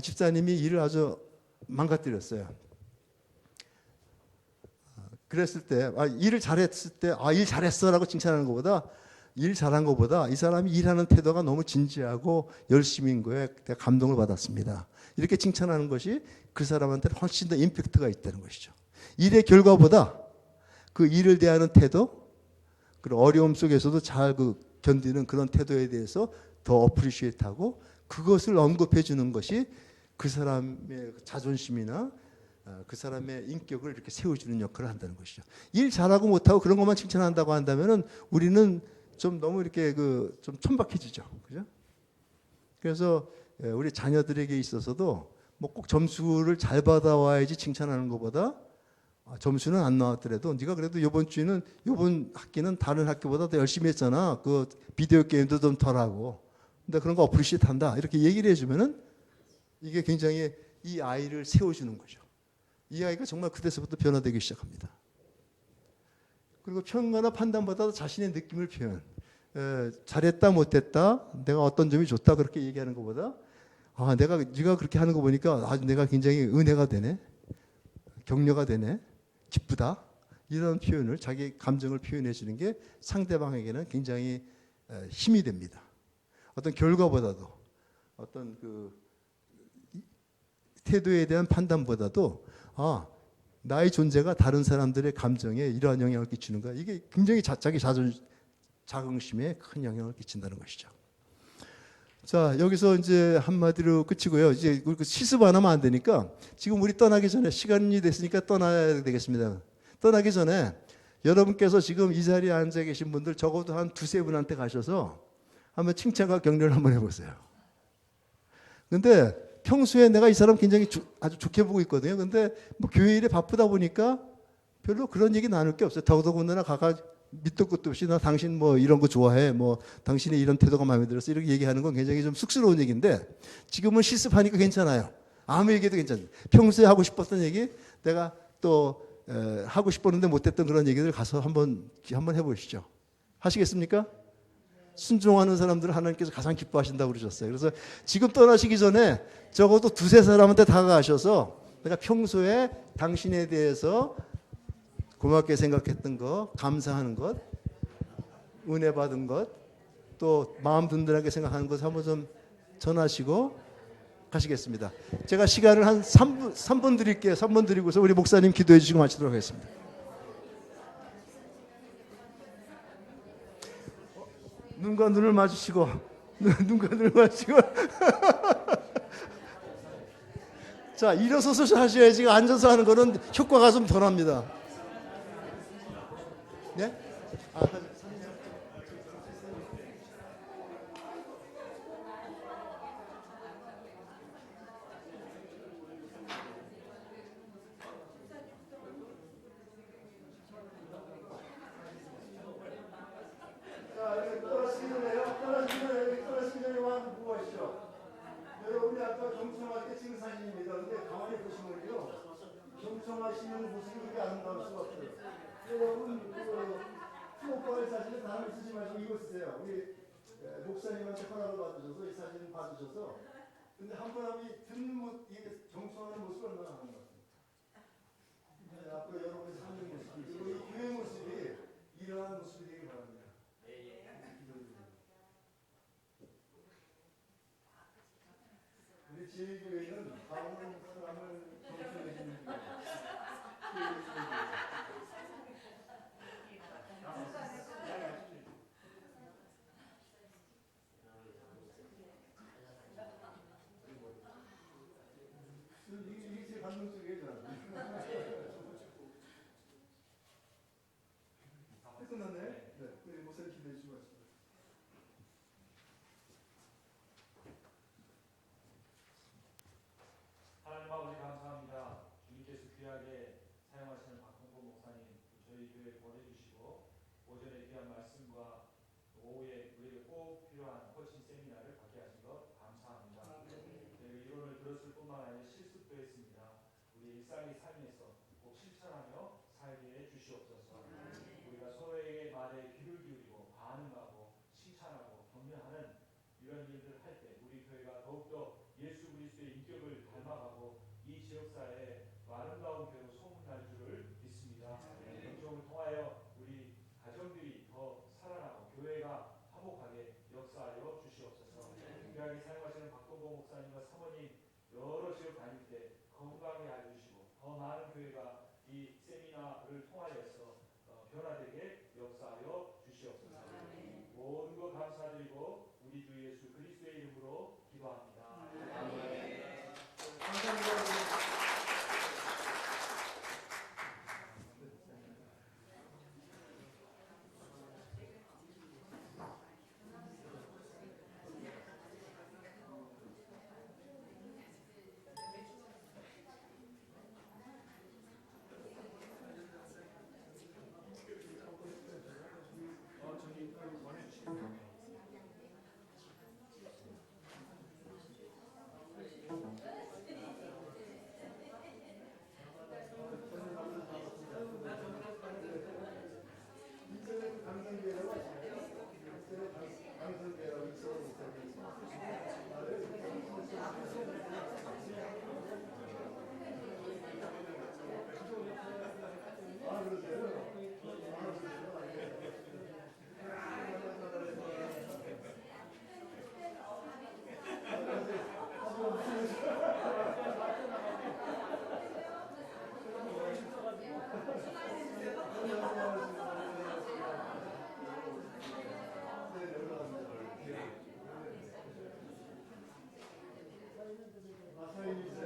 A: 집사님이 일을 아주 망가뜨렸어요. 그랬을 때 일을 잘했을 때 일 잘했어라고 칭찬하는 것보다 일 잘한 것보다 이 사람이 일하는 태도가 너무 진지하고 열심인 거에 감동을 받았습니다. 이렇게 칭찬하는 것이 그 사람한테는 훨씬 더 임팩트가 있다는 것이죠. 일의 결과보다 그 일을 대하는 태도, 그리고 어려움 속에서도 잘 견디는 그런 태도에 대해서 더 어프리시에이트하고 그것을 언급해 주는 것이 그 사람의 자존심이나 그 사람의 인격을 이렇게 세워주는 역할을 한다는 것이죠. 일 잘하고 못하고 그런 것만 칭찬한다고 한다면은 우리는 좀 너무 이렇게 좀 천박해지죠. 그죠? 그래서 우리 자녀들에게 있어서도 뭐 꼭 점수를 잘 받아와야지 칭찬하는 것보다 점수는 안 나왔더라도 네가 그래도 이번 학기는 다른 학기보다 더 열심히 했잖아. 그 비디오 게임도 좀 덜 하고 나 그런 거 어프리시에이트 한다. 이렇게 얘기를 해주면은 이게 굉장히 이 아이를 세워주는 거죠. 이 아이가 정말 그때서부터 변화되기 시작합니다. 그리고 평가나 판단보다도 자신의 느낌을 표현. 잘했다 못했다 내가 어떤 점이 좋다 그렇게 얘기하는 것보다 네가 그렇게 하는 거 보니까 내가 굉장히 은혜가 되네, 격려가 되네, 기쁘다, 이런 표현을, 자기 감정을 표현해 주는 게 상대방에게는 굉장히 힘이 됩니다. 어떤 결과보다도, 어떤 그 태도에 대한 판단보다도 나의 존재가 다른 사람들의 감정에 이러한 영향을 끼치는 거야. 이게 굉장히 자기 자긍심에 큰 영향을 끼친다는 것이죠. 자, 여기서 이제 한마디로 끝이고요. 이제 실습 안 하면 안 되니까 지금 우리 떠나기 전에, 시간이 됐으니까 떠나야 되겠습니다. 떠나기 전에 여러분께서 지금 이 자리에 앉아 계신 분들 적어도 한 두세 분한테 가셔서 한번 칭찬과 격려를 한번 해보세요. 근데 평소에 내가 이 사람 굉장히 아주 좋게 보고 있거든요. 근데 뭐 교회 일에 바쁘다 보니까 별로 그런 얘기 나눌 게 없어요. 더더군다나 밑도 끝도 없이 나 당신 뭐 이런 거 좋아해, 뭐 당신의 이런 태도가 마음에 들었어, 이렇게 얘기하는 건 굉장히 좀 쑥스러운 얘기인데 지금은 실습하니까 괜찮아요. 아무 얘기도 괜찮아요. 평소에 하고 싶었던 얘기, 내가 또 하고 싶었는데 못했던 그런 얘기들 가서 한번 해보시죠. 하시겠습니까? 순종하는 사람들을 하나님께서 가장 기뻐하신다고 그러셨어요. 그래서 지금 떠나시기 전에 적어도 두세 사람한테 다가가셔서 내가 평소에 당신에 대해서 고맙게 생각했던 것, 감사하는 것, 은혜 받은 것, 또 마음 든든하게 생각하는 것 한번 좀 전하시고 가시겠습니다. 제가 시간을 한 3분 드릴게요. 3분 드리고서 우리 목사님 기도해 주시고 마치도록 하겠습니다. 눈과 눈을 마주치고 눈과 눈을 마주치고 자, 일어서서 하셔야지 앉아서 하는 거는 효과가 좀 덜합니다. 네? 여러분이 아까 경청할 때 찍은 사진입니다. 근데 가만히 보시면요, 경청하시는 모습이 그렇게 아름다울 수가 없어요. 여러분 프로파일 사진을 다음에 쓰지 마시고 이거 쓰세요. 우리 목사님한테 허락을 받으셔서 이 사진을 받으셔서, 근데 한 사람이 듣는 이게 경청하는 모습이 얼마나 하는 것 같아요. 앞으로 여러분이 사는 모습이, 그리고 이 교회 모습이 이러한 모습이 되길 바랍니다. 우리 제일교회는 가오는 사람을 경청해 주는 교회예요. 이게 제 감동적이에요. 끝났네. 네, 우리 목사님 기도해 주시고 하시죠.
C: 하나님 아버지 감사합니다. 주님께서 귀하게 사용하시는 박홍범 목사님, 저희 교회 보내주시고 오전에 귀한 말씀과 오후에 우리에게 꼭 필요한 코칭 세미나를 받게 하신 것 감사합니다. 저희가 이론을 들었을 뿐만 아니라 실습도 했습니다. 우리 일상의 삶에서 꼭 실천하며 살게 주시옵소서. 우리가 서로에게 말에 귀를 기울이고 반응하고 칭찬하고 격려하는 이런 일들을 할 때 우리 교회가 더욱더 예수 그리스도의 인격을 닮아가고 이 지역사회에 아름다운 교회로 소문날 줄을 믿습니다. 경종을 통하여 우리 가정들이 더 살아나고 교회가 화목하게 역사하여 주시옵소서. 귀하게 사용하시는 박동봉 목사님과 사모님 여러 지역 다닐 때 건강히 알려주시고 더 많은 교회가 이 세미나를 통하여서 변화되게 역사하여 주시옵소서. 모든 것 감사드리고 우리 주 예수 그리스도의 이름으로 기도합니다. 아멘.
A: 감사합니다. 사인이죠.